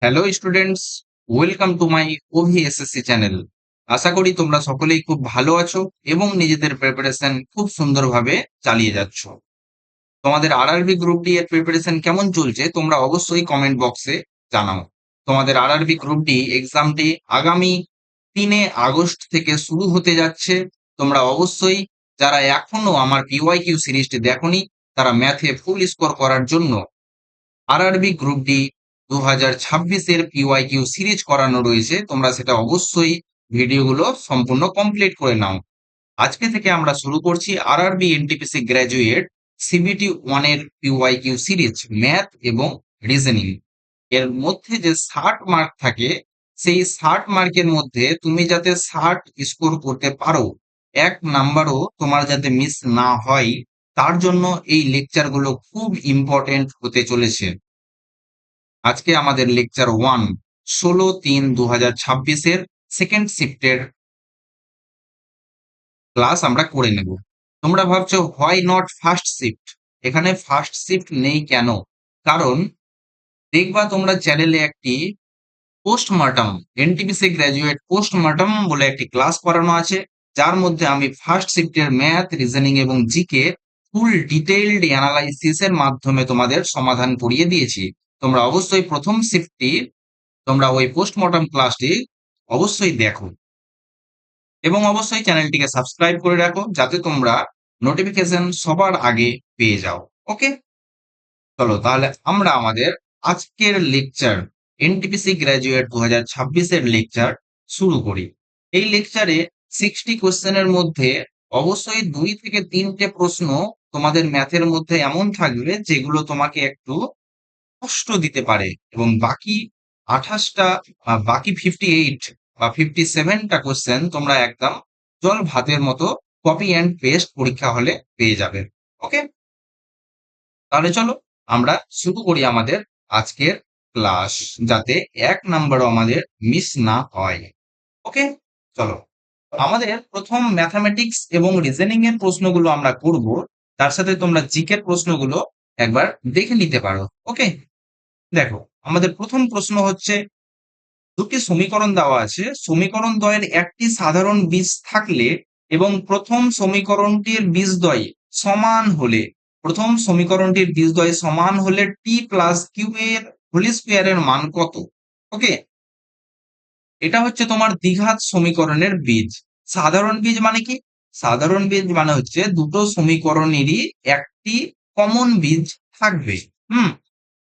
Hello students, welcome to my OVSSC channel. আশা করি তোমরা সকলেই খুব ভালো আছো এবং নিজেদের প্রিপারেশন খুব সুন্দরভাবে চালিয়ে যাচ্ছ। তোমাদের আরআরবি গ্রুপ ডি এর প্রিপারেশন কেমন চলছে তোমরা অবশ্যই কমেন্ট বক্সে জানাও। তোমাদের আরআরবি গ্রুপ ডি এক্সামটি আগামী 3 আগস্ট থেকে শুরু হতে যাচ্ছে। তোমরা অবশ্যই যারা এখনো আমার পিওয়াইকিউ সিরিজটি দেখোনি তারা ম্যাথে ফুল স্কোর করার জন্য আরআরবি গ্রুপ ডি 2026 এর পিওয়াইকিউ সিরিজ করানো রয়েছে। তোমরা সেটা অবশ্যই ভিডিওগুলো সম্পূর্ণ কমপ্লিট করে নাও। আজকে থেকে আমরা শুরু করছি আরআরবি এনটিপিসি গ্র্যাজুয়েট সিবিটি 1 এর পিওয়াইকিউ সিরিজ ম্যাথ এবং রিজনিং। এর মধ্যে যে 60 মার্ক থাকে সেই 60 মার্কের মধ্যে তুমি যাতে 60 স্কোর করতে পারো, 1 নাম্বারও তোমার যাতে মিস না হয়, তার জন্য এই লেকচারগুলো খুব ইম্পর্টেন্ট হতে চলেছে। আজকে আমাদের লেকচার 1 16/3/2026 সেকেন্ড শিফটের ক্লাস আমরা করে নেব। তোমরা ভাবছো হোয়াই নট ফার্স্ট শিফট, এখানে ফার্স্ট শিফট নেই কেন? কারণ দেখবা তোমরা চ্যানেলে একটি পোস্টমর্টম এনটিপিসি গ্র্যাজুয়েট পোস্টমর্টম বলে একটি ক্লাস করানো আছে, যার মধ্যে আমি ফার্স্ট শিফটের ম্যাথ, রিজনিং এবং জিকে ফুল ডিটেইলড অ্যানালাইসিসের মাধ্যমে তোমাদের সমাধান করিয়ে দিয়েছি। তোমরা অবশ্যই প্রথম শিফটটি তোমরা ওই পোস্টমর্টম ক্লাসটি অবশ্যই দেখো এবং অবশ্যই চ্যানেলটিকে সাবস্ক্রাইব করে রাখো যাতে তোমরা নোটিফিকেশন সবার আগে পেয়ে যাও। ওকে, চলো তাহলে আমরা আমাদের আজকের লেকচার এনটিপিসি গ্র্যাজুয়েট 2026 এর লেকচার শুরু করি। এই লেকচারে 60 কোশ্চেনের মধ্যে অবশ্যই 2 থেকে 3টে প্রশ্ন তোমাদের ম্যাথের মধ্যে এমন থাকবে যেগুলো তোমাকে একটু কষ্ট দিতে পারে এবং বাকি 28টা বাকি 58 বা 57টা কোশ্চেন তোমরা একদম জল ভাতের মতো কপি অ্যান্ড পেস্ট পরীক্ষা হলে পেয়ে যাবে। ওকে, তাহলে চলো আমরা শুরু করি আমাদের আজকের ক্লাস, যাতে 1 নাম্বারও আমাদের মিস না হয়। ওকে, চলো আমাদের প্রথম ম্যাথামেটিক্স এবং রিজনিং এর প্রশ্নগুলো আমরা করব, তার সাথে তোমরা জিকের প্রশ্নগুলো একবার দেখে নিতে পারো। ওকে, দেখো আমাদের প্রথম প্রশ্ন হচ্ছে, দুটি সমীকরণ দেওয়া আছে, সমীকরণ দ্বয়ের একটি সাধারণ বীজ থাকলে এবং প্রথম সমীকরণটির বীজদ্বয় সমান হলে, প্রথম সমীকরণটির বীজদ্বয় সমান হলে টি প্লাস কিউ এর হোল স্কয়ারের মান কত? ওকে, এটা হচ্ছে তোমার দ্বিঘাত সমীকরণের বীজ। সাধারণ বীজ মানে কি? সাধারণ বীজ মানে হচ্ছে দুটো সমীকরণেরই একটি কমন বীজ থাকবে। হুম,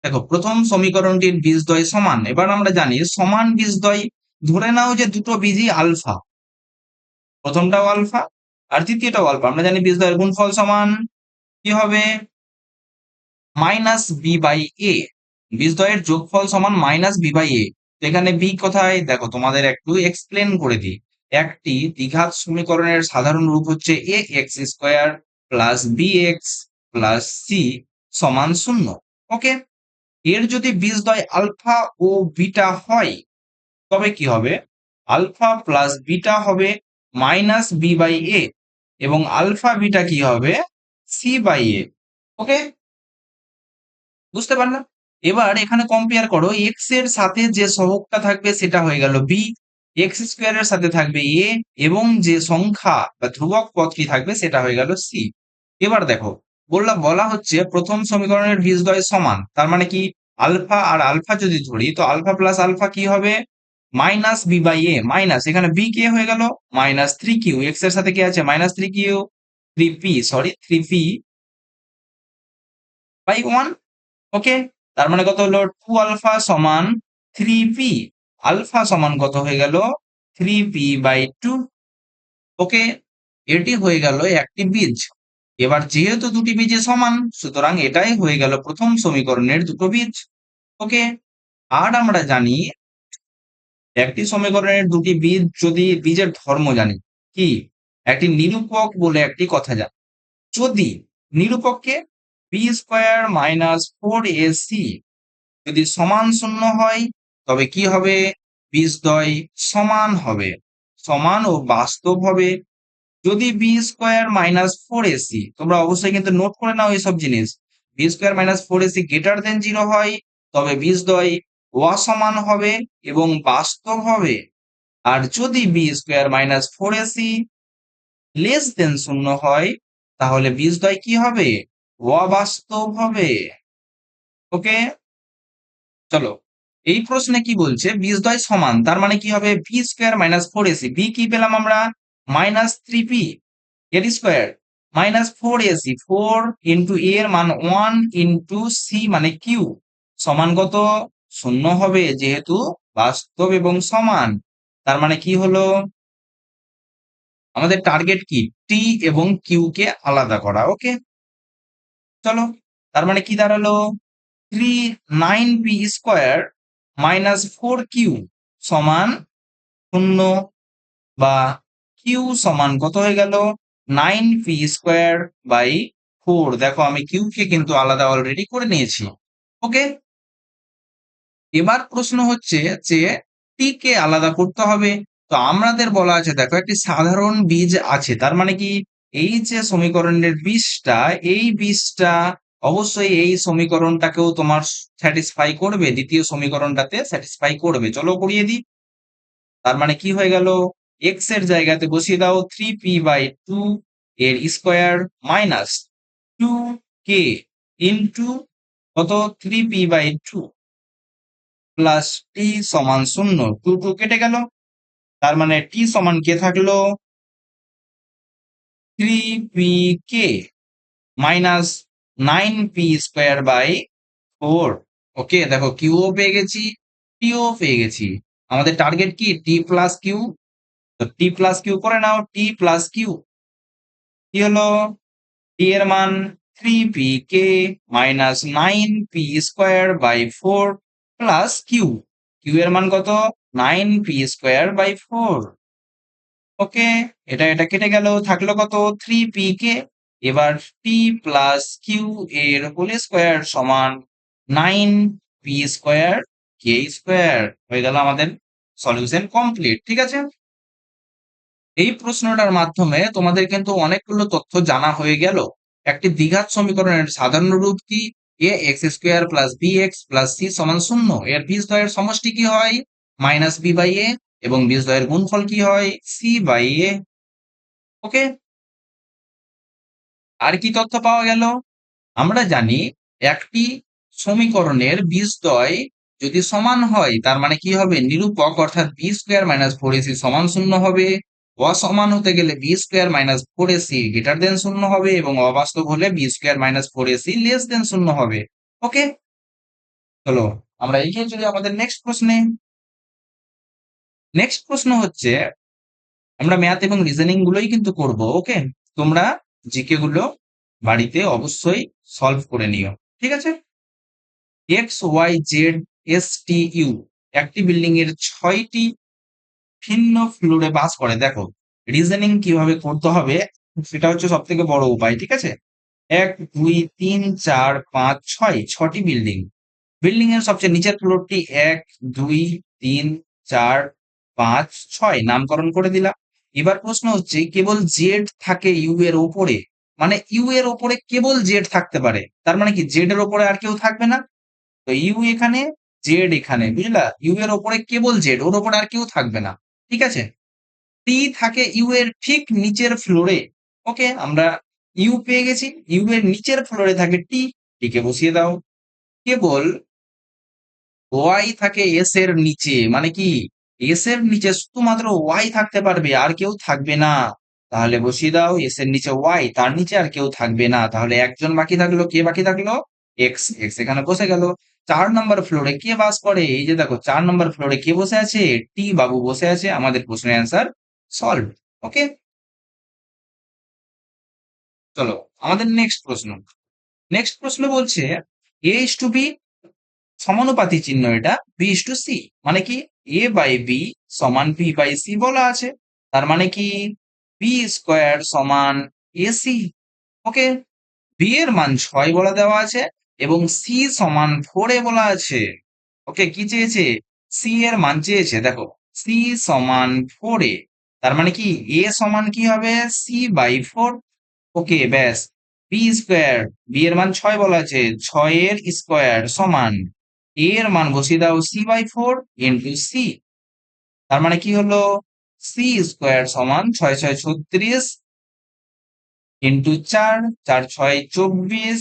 দেখো প্রথম সমীকরণটির বীজদ্বয় সমান, এবার আমরা জানি সমান বীজদ্বয়, ধরে নাও যে দুটো বীজই আলফা, প্রথমটাও আলফা আর তৃতীয়টাও আলফা, আমরা জানি বীজদ্বয়ের গুণফল সমান কি হবে? মাইনাস বি বাই এ, বীজদ্বয়ের যোগফল সমান মাইনাস বি বাই এ। এখানে বি কোথায়? দেখো তোমাদের একটু এক্সপ্লেন করে দিই। একটি দ্বিঘাত সমীকরণের সাধারণ রূপ হচ্ছে A X square plus B X plus C সমান 0। ওকে, এর যদি বীজদ্বয় আলফা ও বিটা হয় তবে কি হবে? আলফা প্লাস বিটা হবে মাইনাস বি বাই এ এবং আলফা বিটা কি হবে? সি বাই এ। ওকে, বুঝতে পারলাম? এবার এখানে কম্পেয়ার করো, এক্স এর সাথে যে সহগটা থাকবে সেটা হয়ে গেল বি, এক্স স্কোয়ার এর সাথে থাকবে এ এবং যে সংখ্যা বা ধ্রুবক পদটি থাকবে সেটা হয়ে গেল সি। এবার দেখো বলা হচ্ছে প্রথম সমীকরণের বীজদ্বয় সমান, তার মানে কি আলফা আর আলফা যদি ধরি তো আলফা প্লাস আলফা কি হবে? Minus B by A, minus এখানে বি কে হয়ে গেল মাইনাস 3q, এক্স এর সাথে কি আছে minus 3q, 3p sorry 3p by 1। ওকে, তার মানে কত হলো? 2 আলফা সমান 3p, আলফা সমান কত হয়ে গেল? 3p by 2। ওকে, এটি হয়ে গেল একটি বীজ। এবার যেহেতু দুটি বীজে সমান সুতরাং এটাই হয়ে গেল প্রথম সমীকরণের দুটো বীজ। ওকে, আর আমরা জানি একটি সমীকরণের দুটি বীজ যদি বীজের ধর্ম জানি কি, একটি নিরূপক বলে একটি কথা জানি, যদি নিরূপককে বি স্কোয়ার মাইনাস 4ac যদি সমান 0 হয় তবে কি হবে? বীজদ্বয় সমান হবে, সমান ও বাস্তব হবে। যদি বি স্কোয়ার মাইনাস 4ac, তোমরা অবশ্যই কিন্তু নোট করে নাও এইসব জিনিস, B square minus 4ac greater than 0 হয় তবে বীজদ্বয় অসমান হবে এবং বাস্তব হবে। আর যদি B square minus four AC less than শূন্য হয়, তাহলে বীজদ্বয় কি হবে? অবাস্তব হবে। ওকে, চলো এই প্রশ্নে কি বলছে? বীজদ্বয় সমান, তার মানে কি হবে? B square minus four AC, B কি পেলাম আমরা? মাইনাস থ্রি পি এর square minus four AC, four into A এর মান ওয়ান ইন্টু সি মানে কিউ সমান কত? শূন্য হবে, যেহেতু বাস্তব এবং সমান। তার মানে কি হলো? আমাদের টার্গেট কি? টি এবং কিউ কে আলাদা করা। ওকে, চলো তার মানে কি দাঁড়ালো? Three nine P square minus four Q সমান শূন্য, বা কিউ সমান কত হয়ে গেল? Nine P square by four. দেখো আমি কিউ কে কিন্তু আলাদা অলরেডি করে নিয়েছি। ওকে, এবার প্রশ্ন হচ্ছে যে টি কে আলাদা করতে হবে। তো আমাদের বলা আছে, দেখো একটি সাধারণ বীজ আছে, তার মানে কি এই যে সমীকরণের বীজটা, এই বীজটা অবশ্যই এই সমীকরণটাকেও তোমার স্যাটিসফাই করবে, দ্বিতীয় সমীকরণটাতে স্যাটিসফাই করবে। চলো করিয়ে দিই। তার মানে কি হয়ে গেল? এক্স এর জায়গাতে বসিয়ে দাও থ্রি পি বাই টু এর square minus two K into কত? Three P by two plus T সমান শূন্য। টু টু কেটে গেল, তার মানে টি সমান কে থাকলো? Three P K minus nine P square by four. Okay, দেখো কিউও পেয়ে গেছি, টিও পেয়ে গেছি। আমাদের টার্গেট কি? টি প্লাস কিউ। তো টি প্লাস কিউ করে নাও, টি প্লাস কিউ কি হলো? টি এর মান three P K minus nine P square by four plus Q, Q এর মান কত? Nine P square by four. Okay, এটা কেটে গেল, থাকলো কত? Three P K. এবার টি প্লাস কিউ এর হোল স্কোয়ার সমান nine P square K square. হয়ে গেল আমাদের সলিউশন কমপ্লিট। ঠিক আছে, এই প্রশ্নটার মাধ্যমে তোমাদের কিন্তু অনেকগুলো তথ্য জানা হয়ে গেল। একটি দ্বিঘাত সমীকরণের সাধারণ রূপ কি? A X square plus B X plus C সমান শূন্য। এর বীজদ্বয়ের সমষ্টি কি হয়? Minus B by A. এবং বীজদ্বয়ের গুণফল কি হয়? সি বাই এ। ওকে, আর কি তথ্য পাওয়া গেল? আমরা জানি একটি সমীকরণের বীজদ্বয় যদি সমান হয়, তার মানে কি হবে? নিরূপক অর্থাৎ B square minus four AC সমান শূন্য হবে। অসমান হতে গেলে B square minus four AC greater than শূন্য হবে, এবং অবাস্তব হলে B square minus four AC less than শূন্য হবে। ওকে, চলো আমরা এগিয়ে চলি আমাদের নেক্সট প্রশ্নে। নেক্সট প্রশ্ন হচ্ছে, আমরা ম্যাথ এবং রিজনিং গুলোই কিন্তু করব। ওকে, তোমরা জিকে গুলো বাড়িতে অবশ্যই সলভ করে নিও। ঠিক আছে, X Y Z S T U একটি বিল্ডিং এর 6টি ভিন্ন ফ্লোরে বাস করে। দেখো রিজনিং কিভাবে করতে হবে সেটা হচ্ছে সব থেকে বড় উপায়। ঠিক আছে, এক দুই তিন চার পাঁচ ছয়, 6টি বিল্ডিং। বিল্ডিং এর সবচেয়ে নিচের ফ্লোরটি এক দুই তিন চার পাঁচ ছয় নামকরণ করে দিলাম। এবার প্রশ্ন হচ্ছে, কেবল জেড থাকে ইউ এর ওপরে, মানে ইউ এর ওপরে কেবল জেড থাকতে পারে, তার মানে কি জেড এর ওপরে আর কেউ থাকবে না? তো ইউ এখানে, জেড এখানে, বুঝলা? ইউ এর ওপরে কেবল জেড, ওর ওপরে আর কেউ থাকবে না। ঠিক আছে, টি থাকে ইউ এর ঠিক নিচের ফ্লোরে। ওকে, আমরা ইউ পেয়ে গেছি, ইউ এর নিচের ফ্লোরে থাকে টি, টিকে বসিয়ে দাও। কেবল ওয়াই থাকে এস এর নিচে, মানে কি এস এর নিচে শুধুমাত্র ওয়াই থাকতে পারবে, আর কেউ থাকবে না। তাহলে বসিয়ে দাও এস এর নিচে ওয়াই, তার নিচে আর কেউ থাকবে না। তাহলে একজন বাকি থাকলো, কে বাকি থাকলো? এক্স, এক্স এখানে বসে গেল। 4 নম্বর ফ্লোরে কে বাস করে? এই যে দেখো 4 নম্বর ফ্লোরে কে বসে আছে? টি বাবু বসে আছে। আমাদের প্রশ্নের অ্যান্সার সলভ। ওকে, চলো আমাদের নেক্সট প্রশ্ন। নেক্সট প্রশ্ন বলছে, এ ইস টু বি সমানুপাতি চিহ্ন, এটা বি ইস টু সি, মানে কি এ বাই বি সমান বি বাই সি বলা আছে। তার মানে কি বি স্কোয়ার সমান এসি। ওকে, বি এর মান 6 বলা দেওয়া আছে এবং সি সমান 4 এ বলা আছে। ওকে, কি চেয়েছে? সি এর মান চেয়েছে। দেখো সি সমান 4 এ, তার মানে কি এ সমান কি হবে? C by 4। ওকে, ব্যাস। বি স্কোয়ার, বি এর মান 6 বলা আছে, 6 এর স্কোয়ার সমান a এর মান বসিয়ে দাও c/4 ইন্টু সি। তার মানে কি হলো, সি স্কোয়ার সমান 6×6 = 36 ইন্টু 4, 4×6 = 24,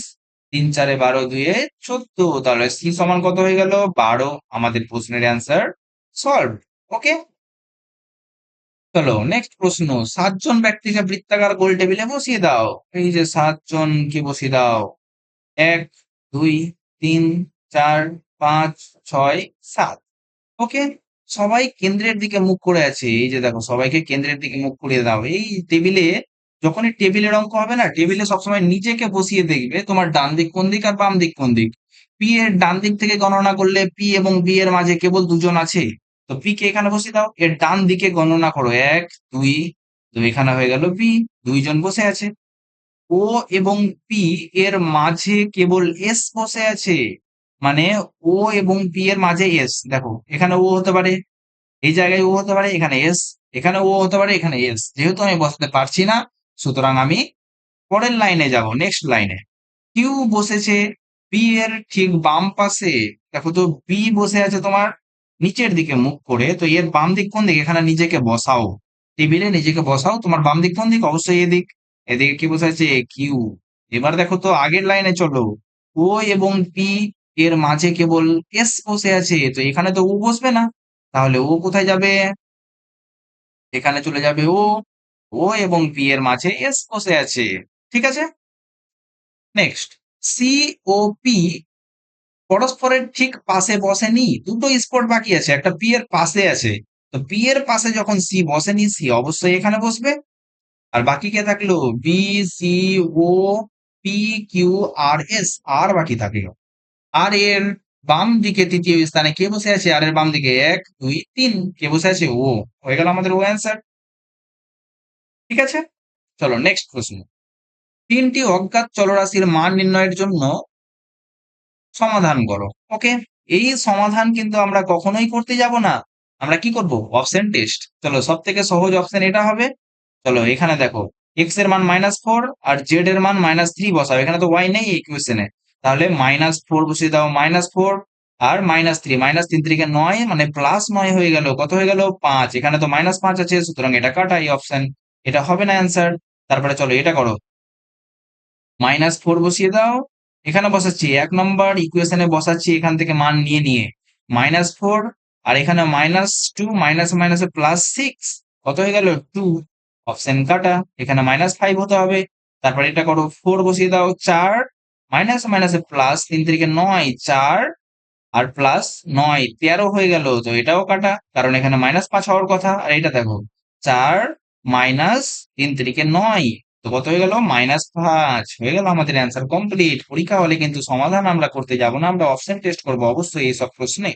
3×4 = 12, 2 = 14। তাহলে সি সমান কত হয়ে গেল, 12। আমাদের প্রশ্নের অ্যান্সার সলভ। ওকে, চলো নেক্সট প্রশ্ন। 7 জন ব্যক্তিকে বৃত্তাকার গোল টেবিলে বসিয়ে দাও। এই যে 7 জনকে বসিয়ে দাও, 1, 2, 3, 4, 5, 6, 7। ওকে, সবাই কেন্দ্রের দিকে মুখ করে আছে। এই যে দেখো, সবাইকে কেন্দ্রের দিকে মুখ করিয়ে দাও। এই টেবিলে, যখনই টেবিলের অঙ্ক হবে না, টেবিলে সবসময় নিজেকে বসিয়ে দেখবে তোমার ডান দিক কোন দিক আর বাম দিক কোন দিক। পি এর ডান দিক থেকে গণনা করলে পি এবং বি এর মাঝে কেবল 2 জন আছে, তো পি কে এখানে বসিয়ে দাও। এর ডান দিকে গণনা করো, 1, 2, তো এখানে হয়ে গেল পি, 2 জন বসে আছে। ও এবং পি এর মাঝে কেবল এস বসে আছে, মানে ও এবং পি এর মাঝে এস। দেখো, এখানে ও হতে পারে, এই জায়গায় ও হতে পারে, এখানে এস, এখানে ও হতে পারে, এখানে এস। যেহেতু আমি বসাতে পারছি না, সুতরাং আমি পরের লাইনে যাব, নেক্সট লাইনে। কিউ বসেছে বি এর ঠিক বাম পাশে। দেখো তো, বি বসে আছে তোমার নিচের দিকে মুখ করে, তো এর বাম দিক কোন দিক, এখানে নিজেকে বসাও, টেবিলে নিজেকে বসাও। তোমার বাম দিক কোন দিক, অবশ্যই এদিক। এদিকে কি বসে আছে, কিউ। এবার দেখো তো, আগের লাইনে চলো। ও এবং পি এর মাঝে কেবল এস বসে আছে, তো এখানে তো ও বসবে না, তাহলে ও কোথায় যাবে, এখানে চলে যাবে ও। ও এবং পি এর মাঝে এস বসে আছে, ঠিক আছে। নেক্সট, সি ও পি পরস্পরের ঠিক পাশে বসেনি, দুটো স্পট বাকি আছে, একটা পি এর পাশে আছে। তো পি এর পাশে যখন সি বসেনি, সি অবশ্যই এখানে বসবে। আর বাকি কে থাকলো, বি, সি, ও, পি, কিউ, আর, এস। আর বাকি থাকলো, আর এর বাম দিকে তৃতীয় স্থানে কে বসে আছে, আর এর বাম দিকে 1, 2, 3 কে বসে আছে, ও। হয়ে গেল আমাদের ও অ্যান্সার, ঠিক আছে। চলো নেক্সট প্রশ্ন। 3টি অজ্ঞাত চলরাশির মান নির্ণয়ের জন্য সমাধান করো। ওকে, এই সমাধান কিন্তু আমরা কখনোই করতে যাব না, আমরা কি করব, অপশন টেস্ট। চলো, সব থেকে সহজ অপশন এটা হবে। চলো, এখানে দেখো, এক্স এর মান -4 আর জেড এর মান -3 বসাও। এখানে তো ওয়াই নেই এই ইকুয়েশনে, তাহলে -4 বসিয়ে দাও, -4 আর -3, -3 থেকে 9, মানে +9 হয়ে গেল। কত হয়ে গেল, 5। এখানে তো -5 আছে, সুতরাং এটা কাটা, এই অপশন, এটা হবে না অ্যান্সার। তারপরে চলো এটা করো, -4 বসিয়ে দাও। এখানে বসাচ্ছি 1 নম্বর ইকুয়েশনে বসাচ্ছি, এখান থেকে মান নিয়ে নিয়ে -4, আর এখানে -2, মাইনাস মাইনাসে +6, কত হয়ে গেল, 2। অপশন কাটা, এখানে -5 হতে হবে। তারপর এটা করো, 4 বসিয়ে দাও, 4, মাইনাস মাইনাসে প্লাস, 3 থেকে 9, 4 আর +9, 13 হয়ে গেল। তো এটাও কাটা, কারণ এখানে -5 হওয়ার কথা। আর এটা দেখো, 4 মাইনাস 3 থেকে 9, তো কত হয়ে গেল, -5 হয়ে গেল। আমাদের অ্যান্সার কমপ্লিট। পরীক্ষা হলে কিন্তু সমাধান আমরা করতে যাব না, আমরা অপশন টেস্ট করবো অবশ্যই এইসব প্রশ্নে,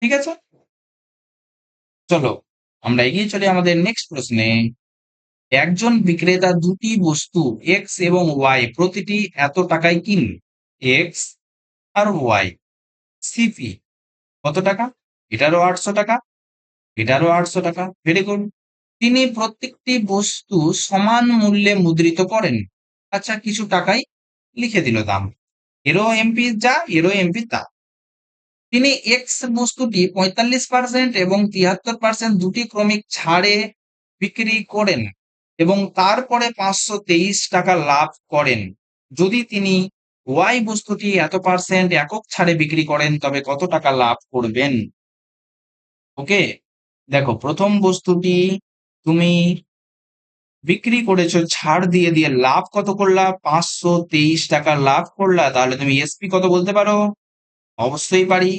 ঠিক আছে। চলো আমরা এগিয়ে চলি আমাদের নেক্সট প্রশ্নে। একজন বিক্রেতা দুটি বস্তু এক্স এবং ওয়াই প্রতিটি এত টাকায় কিনল। এক্স আর ওয়াই, সিপি কত টাকা, এটারও 800 টাকা, এটারও 800 টাকা, ভেরি গুড। তিনি প্রত্যেকটি বস্তু সমান মূল্যে মুদ্রিত করেন। আচ্ছা, কিছু টাকাই লিখে দিল দাম, এরও এমপি যা, এরও এমপি তা। তিনি এক্স বস্তুটি 45% এবং 73% দুটি ক্রমিক ছাড়ে বিক্রি করেন এবং তারপরে 523 টাকা লাভ করেন। যদি তিনি ওয়াই বস্তুটি এত পার্সেন্ট একক ছাড়ে বিক্রি করেন, তবে কত টাকা লাভ করবেন। ওকে, দেখো, প্রথম বস্তুটি তুমি বিক্রি করেছো ছাড় দিয়ে দিয়ে, লাভ কত করলা, 523 টাকা লাভ করলা। তাহলে তুমি এসপি কত বলতে পারো, অবশ্যই পারি।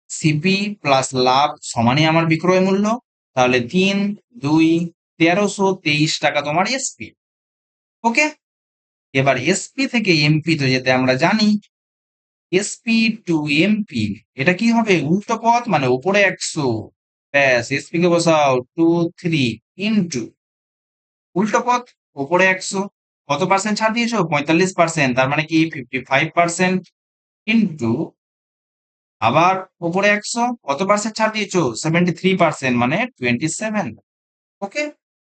সিপি প্লাস লাভ সমানই আমার বিক্রয় মূল্য, তাহলে 3, 2, 1323 টাকা তোমার এসপি। ওকে, এবার এসপি থেকে এমপি তো যেতে আমরা জানি, এসপি টু এমপি, এটা কি হবে, উল্টো পথ, মানে উপরে 100, ব্যাস, এসপি কে বসাও 2, 3 ইন্টু উল্টো পথ, উপরে 100, কত পার্সেন্ট ছাড় দিয়েছো, 45%, তার মানে কি 55% ইন্টু আবার উপরে 100, কত পার্সেন্ট ছাড় দিয়েছো, 73%, মানে 27। ওকে,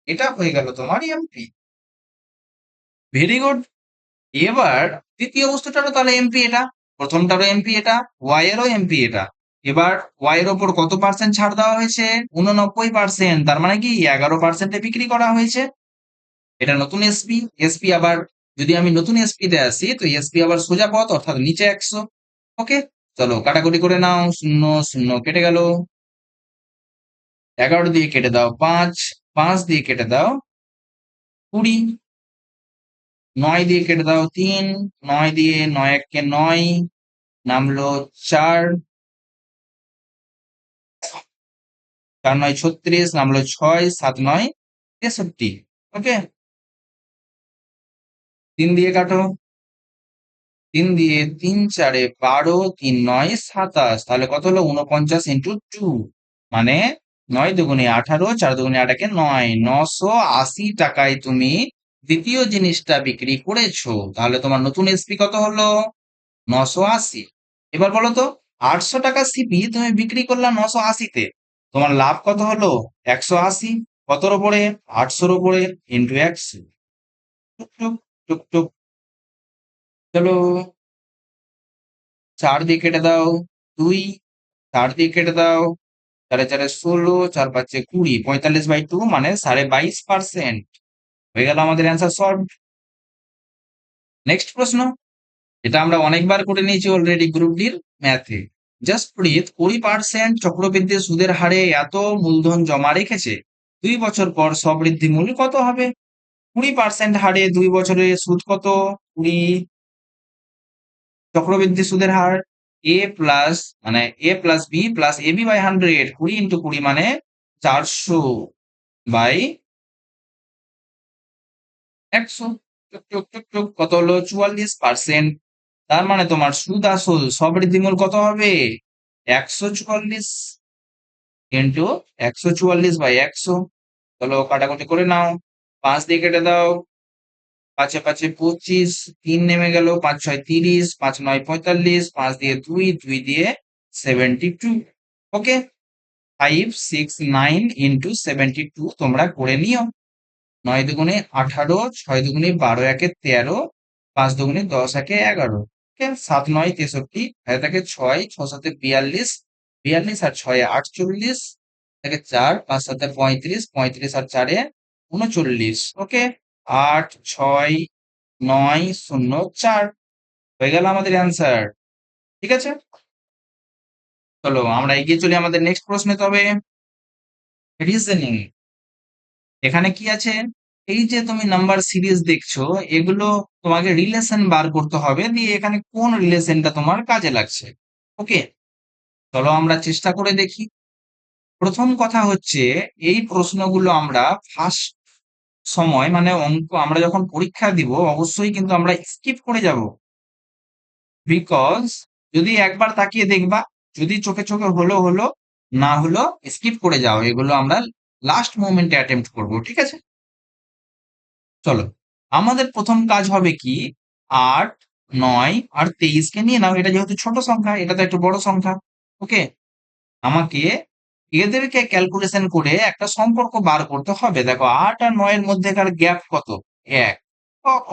এটা হয়ে গেল তোমার এমপি, ভেরি গুড। এবার তৃতীয় বস্তুটারও তাহলে এমপি, এটা প্রথমটারও এমপি এটা, ওয়াই এরও এমপি এটা। এবার ওয়াই এর ওপর কত পার্সেন্ট ছাড় দেওয়া হয়েছে? 89%। তার মানে কি 11% বিক্রি করা হয়েছে। এটা নতুন এসপি। এসপি আবার যদি আমি নতুন এসপি তে আসি, তো এসপি আবার সোজা পথ অর্থাৎ নিচে 100। ওকে, চলো কাটাকুটি করে নাও। শূন্য শূন্য কেটে গেল। 11 দিয়ে কেটে দাও 5, 5 দিয়ে কেটে দাও 20, 9 দিয়ে কেটে দাও 3, 9 দিয়ে 9 1 কে 9, নামলো 4, 4 9 36, নামলো 6, 7 9 63। ওকে, 3 দিয়ে কাটো। 3 দিয়ে 3 4 12, 3 9 27, তাহলে কত হলো? 49 ইন্টু 2, মানে 9 দুগুণে 18, 4 দুগুণে 8 একে 9, 980 টাকায় তুমি দ্বিতীয় জিনিসটা বিক্রি করেছো। তাহলে তোমার নতুন এসপি কত হলো? 980। এবার বলো তো, 800 টাকা সিপি তুমি বিক্রি করলা 980-তে, তোমার লাভ কত হলো? 180। কতর ওপরে? 800-র ওপরে, ইন্টু 100। টুক টুক টুক টুক। চলো 4 দিয়ে কেটে দাও 2, 4 দিয়ে কেটে দাও 4 4 16, 4 5 20, 45/2 মানে 22.5%। হয়ে গেল আমাদের অ্যান্সার সলভড। নেক্সট প্রশ্ন, এটা আমরা অনেকবার করে নিয়েছি অলরেডি গ্রুপ ডির ম্যাথে। জাসপ্রীত 20% চক্রবৃদ্ধি সুদের হারে এত মূলধন জমা রেখেছে, 2 বছর পর স্ববৃদ্ধি মূল্য কত হবে? 20% হারে 2 বছরে সুদ কত? 20 চক্রবৃদ্ধি সুদের হার এ প্লাস, মানে A plus B plus A B by 100, 20 into 20 মানে 400 বাই 100। টুক টুক টুক টুক, কত হলো? 44%। তার মানে তোমার সুদ আসল স্ববৃদ্ধিমূল কত হবে? 144 ইন্টু 144/100। চলো কাটাকুটি করে নাও। 5 দিয়ে কেটে দাও। 5 এ 5 এ 25, 3 নেমে গেল। 5 6 30, 5 9 45, 5 দিয়ে 2, 2 দিয়ে 72। ওকে, 5 6 9 ইন্টু 72 তোমরা করে নিও। 9 দুগুণে 18, 6 দুগুণে 12, একে 13, 5 দুগুণে 10, একে 11। ওকে, 7 9 63, এর থেকে 6, 6 7 42, 42 আর 6 48, থেকে 4, 5 7 35, 35 আর 4 39। ওকে, 8 6 9 0 4 হয়ে গেল আমাদের অ্যান্সার। ঠিক আছে, চলো আমরা এগিয়ে চলি আমাদের নেক্সট প্রশ্নে। তবে রিজনিং, এখানে কি আছে? এই যে তুমি নাম্বার সিরিজ দেখছো, এগুলো তোমাকে রিলেশন বার করতে হবে, দিয়ে এখানে কোন রিলেশনটা তোমার কাজে লাগছে। ওকে, চলো আমরা চেষ্টা করে দেখি। প্রথম কথা হচ্ছে, এই প্রশ্নগুলো আমরা ফার্স্ট সময় মানে অঙ্ক আমরা যখন পরীক্ষা দিব, অবশ্যই কিন্তু আমরা স্কিপ করে যাব। বিকজ যদি একবার তাকিয়ে দেখবা, যদি চোখে চোখে হলো হলো, না হলো স্কিপ করে যাও। এগুলো আমরা লাস্ট মোমেন্টে অ্যাটেম্প্ট করব, ঠিক আছে? চলো, আমাদের প্রথম কাজ হবে কি, 8 9 আর 23 কে নিয়ে নাও। এটা যেহেতু ছোট সংখ্যা, এটা তো একটু বড় সংখ্যা। ওকে, আমাকে এদেরকে ক্যালকুলেশন করে একটা সম্পর্ক বার করতে হবে। দেখো 8 আর 9 এর মধ্যেকার গ্যাপ কত? 1।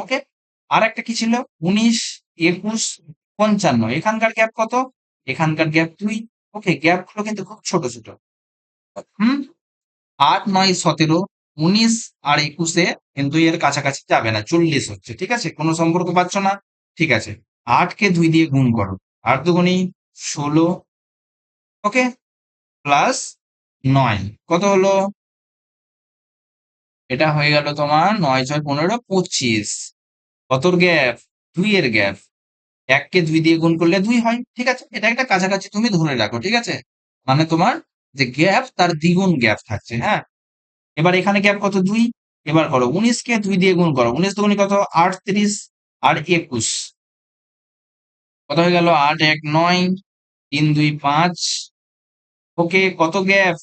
ওকে, আর একটা কি ছিল? 19 21 55, এখানকার গ্যাপ কত? এখানকার গ্যাপ 2। ওকে, গ্যাপ গুলো কিন্তু খুব ছোট ছোট। হুম, 8 9 17, 19 আর 21-এ কিন্তু এর কাছাকাছি যাবে না, 40 হচ্ছে। ঠিক আছে, কোনো সম্পর্ক পাচ্ছ না? ঠিক আছে, 8 কে 2 দিয়ে গুণ করো। 8 দুগুণি 16। ওকে, প্লাস 9 কত হলো? এটা হয়ে গেল তোমার 9 6 15 25। কতর গ্যাপ? 2 এর গ্যাপ। 1 কে 2 দিয়ে গুণ করলে 2 হয়। ঠিক আছে, এটা একটা কাছাকাছি তুমি ধরে রাখো। ঠিক আছে, মানে তোমার যে গ্যাপ তার দ্বিগুণ গ্যাপ থাকছে। হ্যাঁ, এবার এখানে গ্যাপ কত? 2। এবার করো 19 কে 2 দিয়ে গুণ করো। 19 দুগুণে কত? 38 আর 21 কত হয়ে গেল? 8 1 9, 3 2 5। ওকে, কত গ্যাপ?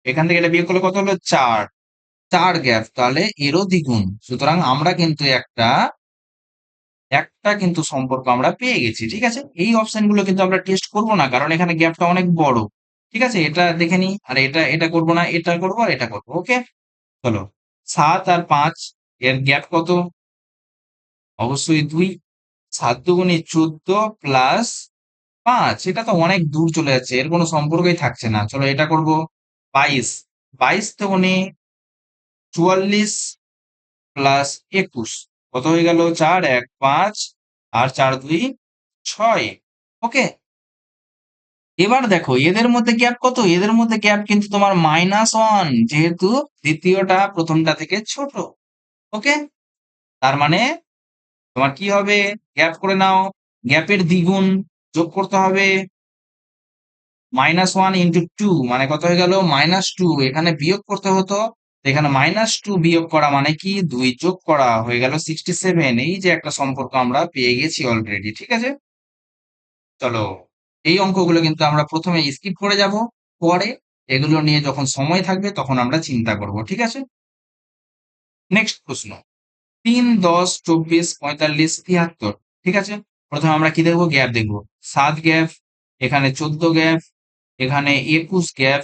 এখান থেকে এটা বিয়োগ করলে কত হলো? 4। 4 গ্যাপ, তাহলে এরও দ্বিগুণ। সুতরাং আমরা কিন্তু একটা একটা কিন্তু সম্পর্ক আমরা পেয়ে গেছি। ঠিক আছে, এই অপশন গুলো কিন্তু আমরা টেস্ট করব না, কারণ এখানে গ্যাপটা অনেক বড়। ঠিক আছে, এটা দেখে নি, আর এটা করব না, এটা করব আর এটা করব। ওকে, চলো 7 আর 5 এর গ্যাপ কত? অবশ্যই 2। 7 দুগুণে 14 প্লাস 5, এটা তো অনেক দূর চলে যাচ্ছে, এর কোনো সম্পর্কই থাকছে না। চলো এটা করব। 22, 22 দুগুণে 44 প্লাস 21, কত হয়ে গেল? 4 1 5 আর 4 2 6। ওকে, এবার দেখো এদের মধ্যে গ্যাপ কত? এদের মধ্যে গ্যাপ কিন্তু তোমার -1, যেহেতু দ্বিতীয়টা প্রথমটা থেকে ছোট। ওকে, তার মানে তোমার কি হবে? গ্যাপ করে নাও, গ্যাপের দ্বিগুণ যোগ করতে হবে। -1 ইন্টু 2 মানে কত হয়ে গেল? -2। এখানে বিয়োগ করতে হতো, এখানে -2 বিয়োগ করা মানে কি? 2 যোগ করা, হয়ে গেল 67। এই যে একটা সম্পর্ক আমরা পেয়ে গেছি অলরেডি। ঠিক আছে, চলো এই অঙ্কগুলো কিন্তু আমরা প্রথমে স্কিপ করে যাব, পরে এগুলো নিয়ে যখন সময় থাকবে তখন আমরা চিন্তা করব। ঠিক আছে, নেক্সট প্রশ্ন। 3 10 24 45 73। ঠিক আছে, প্রথমে আমরা কি দেখবো? গ্যাপ দেখবো। 7 গ্যাপ, এখানে 14 গ্যাপ, এখানে 21 গ্যাপ,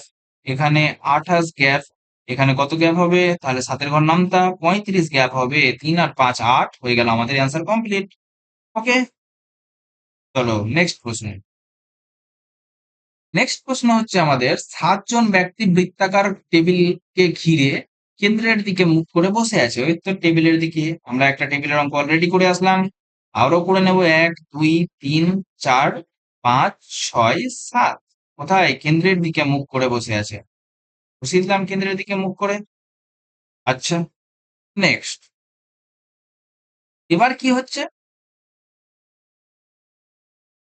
এখানে 28 গ্যাপ, এখানে কত গ্যাপ হবে? তাহলে 7 ঘর নামতা 35 গ্যাপ হবে। 3 আর 5 8, হয়ে গেল আমাদের অ্যান্সার কমপ্লিট। ওকে, চলো নেক্সট প্রশ্ন। নেক্সট প্রশ্ন হচ্ছে আমাদের, 7 জন ব্যক্তি বৃত্তাকার টেবিলকে ঘিরে কেন্দ্রের দিকে মুখ করে বসে আছে। ওই তো টেবিলের দিকে, আমরা একটা টেবিলের অঙ্ক অলরেডি করে আসলাম, আরো করে নেব। 1 2 3 4 5 6 7। কোথায়? কেন্দ্রের দিকে মুখ করে বসে আছে, বসিয়ে দিলাম কেন্দ্রের দিকে মুখ করে। আচ্ছা, নেক্সট। এবার কি হচ্ছে?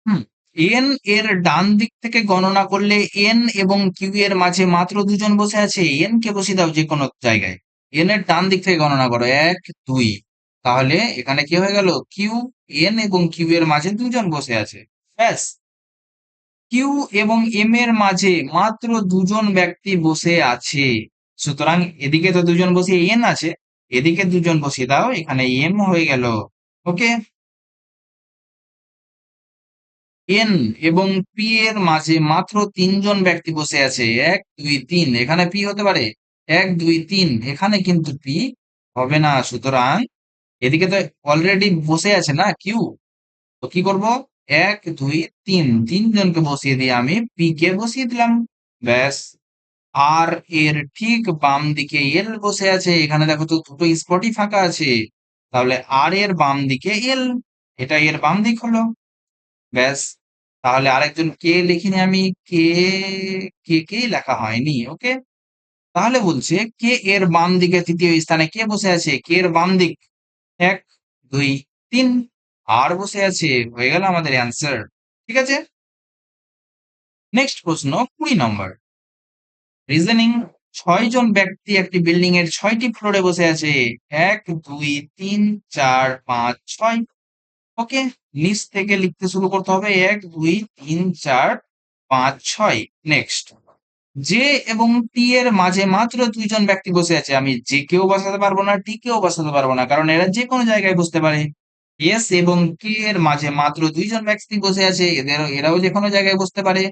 হুম, এন এর ডান দিক থেকে গণনা করলে এন এবং কিউ এর মাঝে মাত্র 2 জন বসে আছে। এন কে বসিয়ে দাও যে কোনো জায়গায়। এন এর ডান দিক থেকে গণনা করো, 1 2। তাহলে এখানে কি হয়ে গেল? কিউ, এন এবং কিউ এর মাঝে 2 জন বসে আছে। ব্যাস, কিউ এবং এম এর মাঝে মাত্র 2 জন ব্যক্তি বসে আছে। সুতরাং এদিকে তো 2 জন বসিয়ে এন আছে, এদিকে 2 জন বসিয়ে দাও, এখানে এম হয়ে গেল। ওকে, এন এবং পি এর মাঝে মাত্র 3 জন ব্যক্তি বসে আছে। 1 2 3, এখানে পি হতে পারে। 1 2 3, এখানে কিন্তু পি হবে না। সুতরাং এদিকে তো অলরেডি বসে আছে না কিউ, তো কি করব? 1 2 3, 3 জনকে বসিয়ে দিয়ে আমি পি কে বসিয়ে দিলাম। ব্যাস, আর এর ঠিক বাম দিকে এল বসে আছে। এখানে দেখো তো দুটো স্পটই ফাঁকা আছে, তাহলে আর এর বাম দিকে এল, এটা এর বাম দিক হলো। ব্যাস, তাহলে আরেকজন কে লিখিনি আমি, কে, কে লেখা হয়নি। ওকে, তাহলে বলছে কে এর বাম দিকে তৃতীয় স্থানে কে বসে আছে? কে এর বাম দিক 1 2 3, আর বসে আছে, হয়ে গেল আমাদের অ্যান্সার। ঠিক আছে, নেক্সট প্রশ্ন 20 নম্বর। রিজনিং। 6 জন ব্যক্তি একটি বিল্ডিং এর 6টি ফ্লোরে বসে আছে। 1 2 3 4 5 6। ওকে, নিচ থেকে লিখতে শুরু করতে হবে। 1 2 3 4 5 6। নেক্সট। জে এবং টি এর মাঝে মাত্র 2 জন ব্যক্তি বসে আছে। আমি জে কেও বসাতে পারবো না, টি কেও বসাতে পারবো না, কারণ এরা যে কোনো জায়গায় বসতে পারে। এস এবং কে এর মাঝে মাত্র 2 জন ব্যক্তি বসে আছে, এরাও যে কোনো জায়গায় বসতে পারে।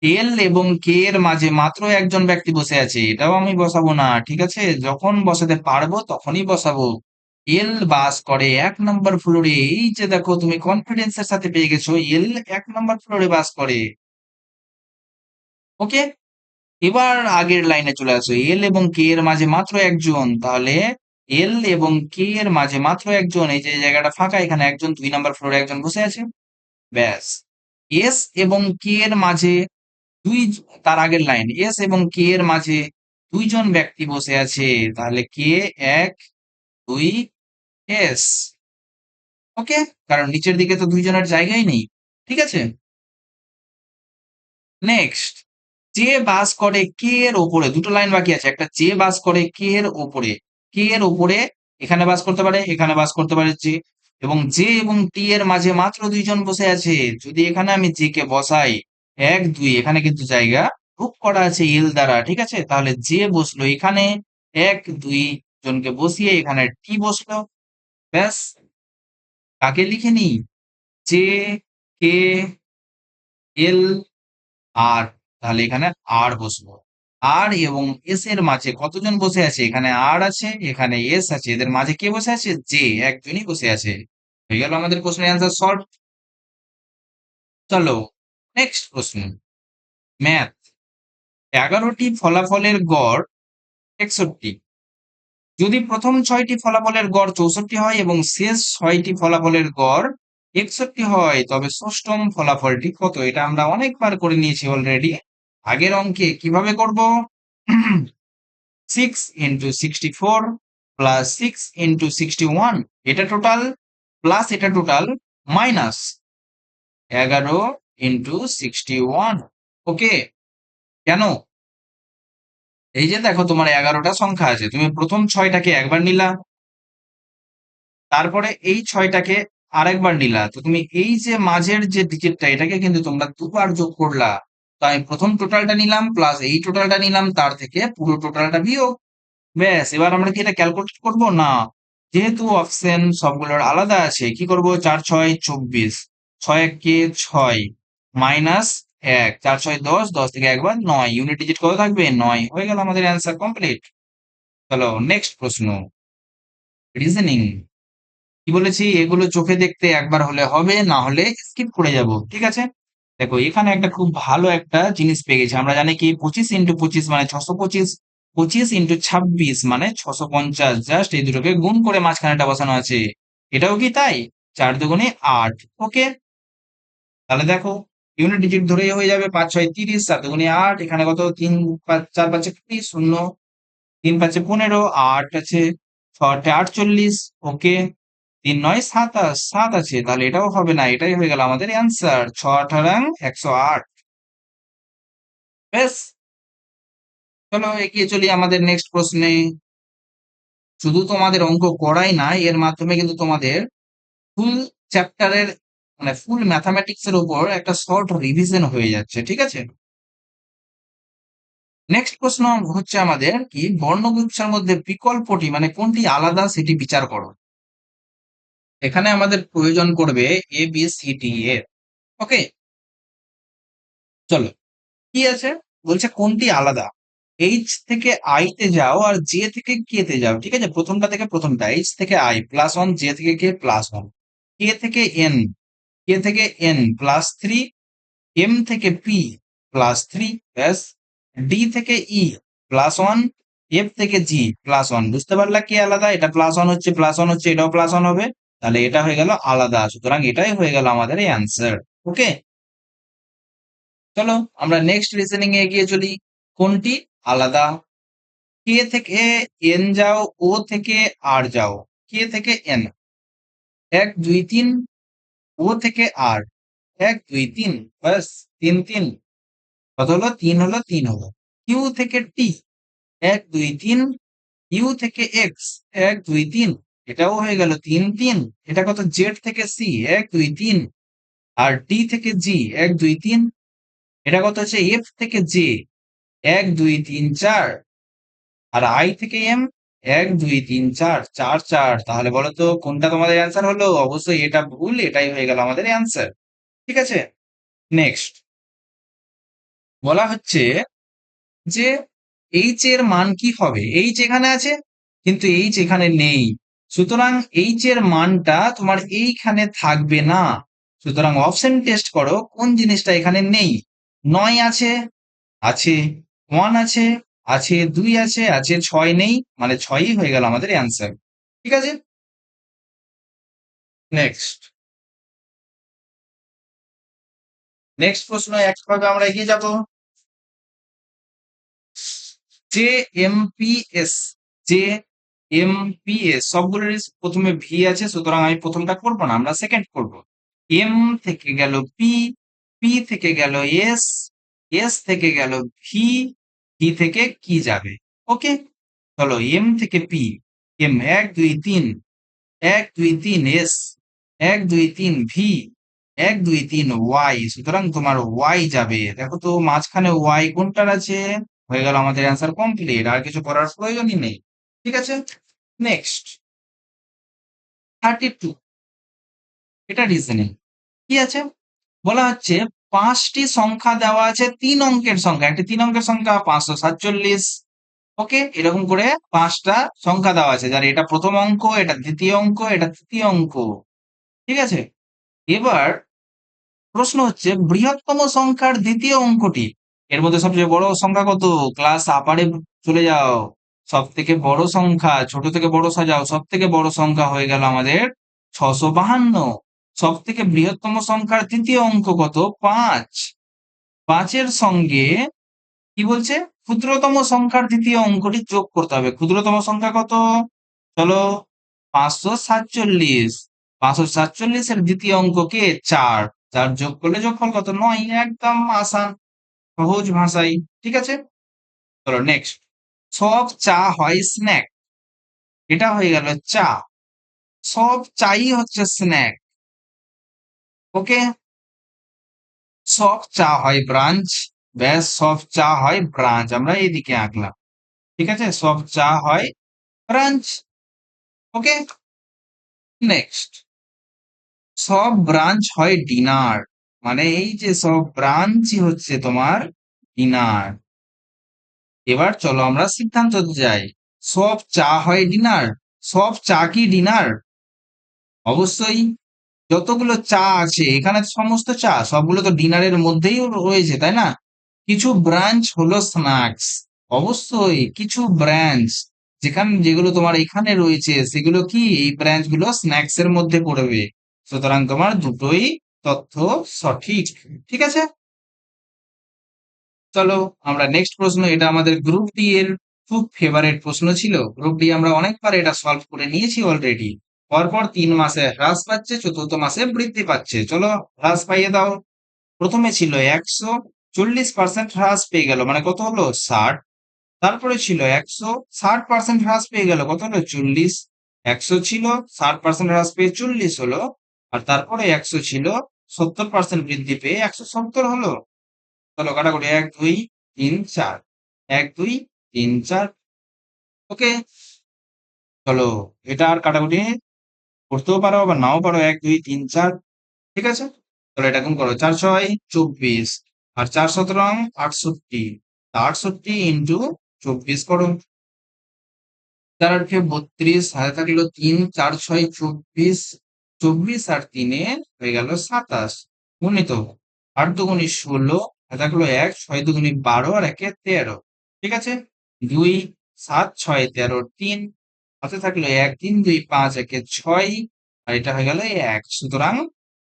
এল এবং কে এর মাঝে মাত্র 1 জন ব্যক্তি বসে আছে, এটাও আমি বসাবো না। ঠিক আছে, যখন বসাতে পারবো তখনই বসাবো। এল বাস করে 1 নম্বর ফ্লোরে। এই যে দেখো, তুমি কনফিডেন্সের সাথে পেয়ে গেছো, এল 1 নম্বর ফ্লোরে বাস করে। ওকে, এবার আগের লাইনে চলে আসো। এল এবং কে এর মাঝে মাত্র 1 জন, তাহলে এল এবং কে এর মাঝে মাত্র 1 জন, এই যে জায়গাটা ফাঁকা, এখানে 1 জন, 2 নম্বর ফ্লোরে 1 জন বসে আছে। ব্যাস, এস এবং কে এর মাঝে দুই, তার আগের লাইন, এস এবং কে এর মাঝে 2 জন ব্যক্তি বসে আছে, তাহলে কে 1 2 এস। ওকে, কারণ নিচের দিকে তো 2 জনের জায়গাই নেই। ঠিক আছে, নেক্সট। যে বাস করে কে এর ওপরে, দুটো লাইন বাকি আছে। একটা যে বাস করে কে এর ওপরে, কে এর ওপরে এখানে বাস করতে পারে, এখানে বাস করতে পারে যে, এবং জে এবং টি এর মাঝে মাত্র 2 জন বসে আছে। যদি এখানে আমি জে কে বসাই 1 2, এখানে কিন্তু জায়গা বুক করা আছে এল দ্বারা। ঠিক আছে, তাহলে জে বসলো এখানে, 1 2 জনকে বসিয়ে এখানে টি বসলো। ব্যাস, কাকে লিখে নি? জে, কে, এল, আর, তাহলে এখানে আর বসবো। আর এবং এস এর মাঝে কতজন বসে আছে? এখানে আর আছে, এখানে এস আছে, এদের মাঝে কে বসে আছে? জে, 1 জনই বসে আছে। হয়ে গেল আমাদের প্রশ্নের অ্যান্সার সলভ। চলো নেক্সট প্রশ্ন, ম্যাথ। 11টি ফলাফলের গড় 61। যদি প্রথম 6টি ফলাফলের গড় 64 হয় এবং শেষ 6টি ফলাফলের গড় 61 হয়, তবে ষষ্ঠম ফলাফলটি কত? এটা আমরা অনেকবার করে নিয়েছি অলরেডি। আগের অঙ্কে কিভাবে করব? 6 ইন্টু 64 প্লাস 6 ইন্টু 61, এটা টোটাল, প্লাস এটা টোটাল, মাইনাস 11 ইন্টু 61। ওকে, কেন? এই যে দেখো, তোমার 11টা সংখ্যা আছে, তুমি প্রথম 6টাকে একবার নিলা, তারপরে এই 6টাকে আরেকবার নিলা, তো তুমি এই যে মাঝের যে ডিজিটটা, এটাকে কিন্তু তোমরা দুবার যোগ করলা। তো আমি প্রথম টোটালটা নিলাম প্লাস এই টোটালটা নিলাম, তার থেকে পুরো টোটালটা বিয়োগ। ব্যাস, এবার আমরা কি এটা ক্যালকুলেট করব? না, যেহেতু অপশন সবগুলোর আলাদা আছে, কি করব? 4 6 24, 6 1 কে 6, মাইনাস 1, 4 6 10, 10 থেকে একবার 9, ইউনিট ডিজিট কত থাকবে? 9। হয়ে গেল আমাদের অ্যান্সার কমপ্লিট। চলো নেক্সট প্রশ্ন, রিজনিং। কি বলেছি? এগুলো চোখে দেখতে একবার হলে হবে, না হলে স্কিপ করে যাব, ঠিক আছে? দেখো, এখানে একটা খুব ভালো একটা জিনিস পেয়ে গেছি। আমরা জানি কি 25 ইন্টু 25 মানে 625, 25 ইন্টু 26 মানে 650। জাস্ট এই দুটোকে গুণ করে মাঝখানেটা বসানো আছে। এটাও কি তাই? 4 দুগুণে 8। ওকে, তাহলে দেখো, ইউনিট ডিজিট ধরেই হয়ে যাবে। 5 6 30, 7 দুগুণে 8, এখানে কত? 3 5 4 5 শূন্য, 3 5 15, 8 আছে, 6 48। ওকে, 3 9 27, 7 আছে, তাহলে এটাও হবে না, এটাই হয়ে গেল আমাদের অ্যান্সার, 6 18 108। বেশ, চলো এগিয়ে চলি আমাদের নেক্সট প্রশ্নে। শুধু তোমাদের অঙ্ক করাই না, এর মাধ্যমে কিন্তু তোমাদের ফুল চ্যাপ্টারের, মানে ফুল ম্যাথামেটিক্স এর উপর একটা শর্ট রিভিশন হয়ে যাচ্ছে, ঠিক আছে? নেক্সট প্রশ্ন হচ্ছে আমাদের কি, বর্ণগুচ্ছের মধ্যে বিকল্পটি মানে কোনটি আলাদা সেটি বিচার করো। এখানে আমাদের প্রয়োজন পড়বে এ বি সি ডি এর। ওকে, চলো, কি আছে? বলছে কোনটি আলাদা। এইচ থেকে আই তে যাও আর জে থেকে কে তে যাও, ঠিক আছে? প্রথমটা থেকে প্রথমটা, এইচ থেকে আই প্লাস ওয়ান, জে থেকে কে প্লাস ওয়ান, কে থেকে এন, কে থেকে এন প্লাস থ্রি, এম থেকে পি প্লাস থ্রি, ব্যাস। ডি থেকে ই প্লাস ওয়ান, এফ থেকে জি প্লাস ওয়ান। বুঝতে পারলা কি আলাদা? এটা প্লাস ওয়ান হচ্ছে, প্লাস ওয়ান হচ্ছে, এটাও প্লাস ওয়ান হবে, তাহলে এটা হয়ে গেল আলাদা, সুতরাং এটাই হয়ে গেল আমাদের এই অ্যান্সার। ওকে, চলো আমরা নেক্সট রিজনিং এ এগিয়ে চলি। কোনটি আলাদা? কে থেকে এন যাও, ও থেকে আর যাও, কে থেকে এন 1 2 3, ও থেকে আর 1 2 3, ব্যাস, 3 3, কত হলো? 3 হলো, 3 হলো। কিউ থেকে টি 1 2 3, ইউ থেকে এক্স 1 2 3, এটাও হয়ে গেল 3 3। এটা কত? জেড থেকে সি 1 2 3, আর ডি থেকে জি 1 2 3, এটা কত হচ্ছে? এফ থেকে জে 1 2 3 4, আর আই থেকে এম 1 2 3 4 4 4। তাহলে বলো তো কোনটা তোমাদের অ্যান্সার হলো? অবশ্যই এটা ভুল, এটাই হয়ে গেল আমাদের অ্যান্সার, ঠিক আছে? নেক্সট বলা হচ্ছে যে এইচ এর মান কি হবে। এইচ এখানে আছে, কিন্তু এইচ এখানে নেই, সুতরাং এইচ এর মানটা তোমার এইখানে থাকবে না। সুতরাং অপশন টেস্ট করো, কোন জিনিসটা এখানে নেই। 9 আছে, আছে, 1 আছে, আছে, 2 আছে, আছে, 6 নেই, মানে 6ই হয়ে গেল আমাদের অ্যান্সার, ঠিক আছে? নেক্সট নেক্সট প্রশ্ন একভাবে আমরা এগিয়ে যাব। J M P S, J M P S সবগুলোর প্রথমে ভি আছে, সুতরাং আমি প্রথমটা করব না, আমরা সেকেন্ড করব। এম থেকে গেল পি, পি থেকে গেল এস, এস থেকে গেল ভি, ভি থেকে কি যাবে। ওকে, চলো এম থেকে P, M 1 2 3, 1 2 3 S, 1 2 3 V, 1 2 3 Y, সুতরাং তোমার ওয়াই যাবে। দেখো তো মাঝখানে ওয়াই কোনটার আছে? হয়ে গেল আমাদের অ্যান্সার কমপ্লিট, আর কিছু করার প্রয়োজনই নেই, ঠিক আছে? নেক্সট 32, এটা রিজনিং। কি আছে? বলা হচ্ছে 5টি সংখ্যা দেওয়া আছে, 3 অঙ্কের সংখ্যা, একটি 3 অঙ্কের সংখ্যা 547। ওকে, এরকম করে 5টা সংখ্যা দেওয়া আছে, যার এটা প্রথম অঙ্ক, এটা দ্বিতীয় অঙ্ক, এটা তৃতীয় অঙ্ক, ঠিক আছে? এবার প্রশ্ন হচ্ছে বৃহত্তম সংখ্যার দ্বিতীয় অঙ্কটি। এর মধ্যে সবচেয়ে বড় সংখ্যা কত? ক্লাস আপারে চলে যাও। সব থেকে বড় সংখ্যা, ছোট থেকে বড় সাজাও। সব থেকে বড় সংখ্যা হয়ে গেল আমাদের 652। সব থেকে বৃহত্তম সংখ্যার তৃতীয় অঙ্ক কত? 5। 5-এর সঙ্গে কি বলছে? ক্ষুদ্রতম সংখ্যার দ্বিতীয় অঙ্কটি যোগ করতে হবে। ক্ষুদ্রতম সংখ্যা কত? চলো, 547। 547-এর দ্বিতীয় অঙ্ক কে? 4। 4 যোগ করলে যোগফল কত? 9। একদম আসান, সহজ ভাষায়। ঠিক আছে, চলো নেক্সট। সব চা হয় স্ন্যাক। এটা হয়ে গেল চা। সব চাই হচ্ছে স্ন্যাক। ওকে, সব চা হয় ব্রাঞ্চ। ব্যাস, সব চা হয় ব্রাঞ্চ, আমরা এইদিকে আঁকলাম। ঠিক আছে, সব চা হয় ব্রাঞ্চ। ওকে, নেক্সট। সব ব্রাঞ্চ হয় ডিনার। মানে এই যে সব ব্রাঞ্চই হচ্ছে তোমার ডিনার। এবার চলো আমরা সিদ্ধান্ততে যাই। সব চা হয় ডিনার। সব চা কি ডিনার? অবশ্যই। যতগুলো চা আছে এখানে সমস্ত চা সবগুলো তো ডিনারের মধ্যেই রয়েছে, তাই না? কিছু ব্রাঞ্চ হলো স্ন্যাক্স। অবশ্যই কিছু ব্রাঞ্চ যেগুলো তোমার এখানে রয়েছে সেগুলো কি? এই ব্রাঞ্চ গুলো স্ন্যাক্স এর মধ্যে পড়বে। সুতরাং তোমার দুটোই তথ্য সঠিক। ঠিক আছে, চলো আমরা নেক্সট প্রশ্ন। এটা আমাদের গ্রুপ ডি এর খুব ফেভারিট প্রশ্ন ছিল। গ্রুপ ডি আমরা অনেকবার এটা সলভ করে নিয়েছি অলরেডি। পরপর 3 মাসে হ্রাস পাচ্ছে, চতুর্থ মাসে বৃদ্ধি পাচ্ছে। চলো হ্রাস পাইয়ে দাও। প্রথমে ছিল 140% হ্রাস পেয়ে গেল, মানে কত হলো? 60। তারপরে ছিল 160% হ্রাস পেয়ে গেল, কত হলো? 40। 100 ছিল, 60% হ্রাস পেয়ে 40 হলো। আর তারপরে 100 ছিল, 70% বৃদ্ধি পেয়ে 170 হলো। চলো কাটাকুটি, 1 2 3 4, 1 2 3 4। ওকে, চলো এটা আর কাটাকুটি করতেও পারো আবার নাও পারো, 1 2 3 4। ঠিক আছে, চলো এটা গুণ করো। 4 6 24 আর 4 17 68। 68 ইন্টু 24 করো। 4 8 32, হাতে থাকলো 3, 4 6 24। 24 আর 3 হয়ে গেল 27 গুণিত 8 দুগুণি 16, হাতে থাকলো 1, 6 দুগুণি 12 আর 1 13। ঠিক আছে, 2 7 6 13 3, হাতে থাকলো 1, 3 2 5 1 6 আর এটা হয়ে গেল 1। সুতরাং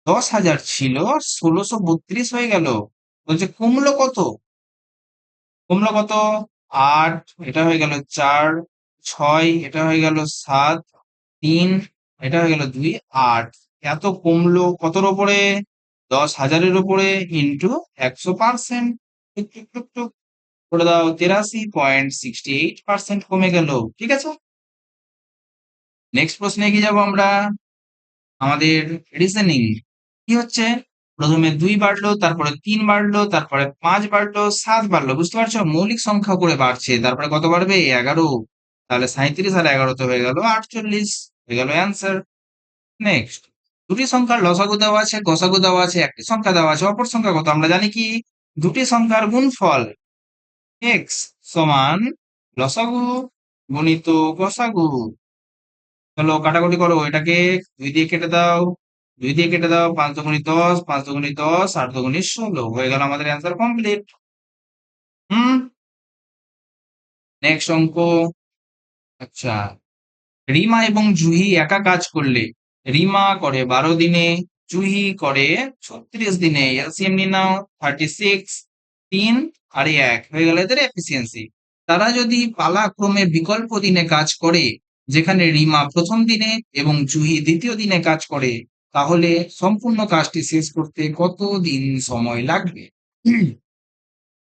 10,000 ছিল, 1632 হয়ে গেল। বলছে কমলো কত? কমলো কত? 8, এটা হয়ে গেল 4, 6, এটা হয়ে গেল 7, 3, এটা হয়ে গেল 2, 8। এত কমলো কতর উপরে? 10,000-এর উপরে ইন্টু 100%। টুক টুক টুক টুক করে দাও, 83.68% কমে গেল। ঠিক আছে, নেক্সট প্রশ্নে এগিয়ে যাবো আমরা। আমাদের রিজনিং কি হচ্ছে? প্রথমে 2 বাড়লো, তারপরে 3 বাড়লো, তারপরে 5 বাড়লো, 7 বাড়লো। বুঝতে পারছো? মৌলিক সংখ্যা করে বাড়ছে। তারপরে কত বাড়বে? 11। তাহলে 37 আর 11 তে হয়ে গেল 48। হয়ে গেল অ্যান্সার। নেক্সট, দুটি সংখ্যার লসাগু দেওয়া আছে, গসাগু দেওয়া আছে, একটি সংখ্যা দেওয়া আছে, অপর সংখ্যা কত? আমরা জানি কি? দুটি সংখ্যার গুণফল x সমান লসাগু গুণিত গসাগু। চলো কাটাকুটি করো, এটাকে 2 দিয়ে কেটে দাও। 2 দিয়ে কেটে দাও, 5 দুগুণি 10, 5 দুগুণি 10, 8 দুগুণি 16। হয়ে গেল আমাদের অ্যান্সার কমপ্লিট। হুম, নেক্সট অঙ্ক। আচ্ছা, রিমা এবং জুহি একা কাজ করলে রিমা করে 12 দিনে, জুহি করে 36 দিনে। এলসিএম নিয়ে নাও। 36, 3 আর 1 হয়ে গেল এদের এফিসিয়েন্সি। তারা যদি পালাক্রমে বিকল্প দিনে কাজ করে, যেখানে রিমা প্রথম দিনে এবং জুহি দ্বিতীয় দিনে কাজ করে, তাহলে সম্পূর্ণ কাজটি শেষ করতে কত দিন সময় লাগবে?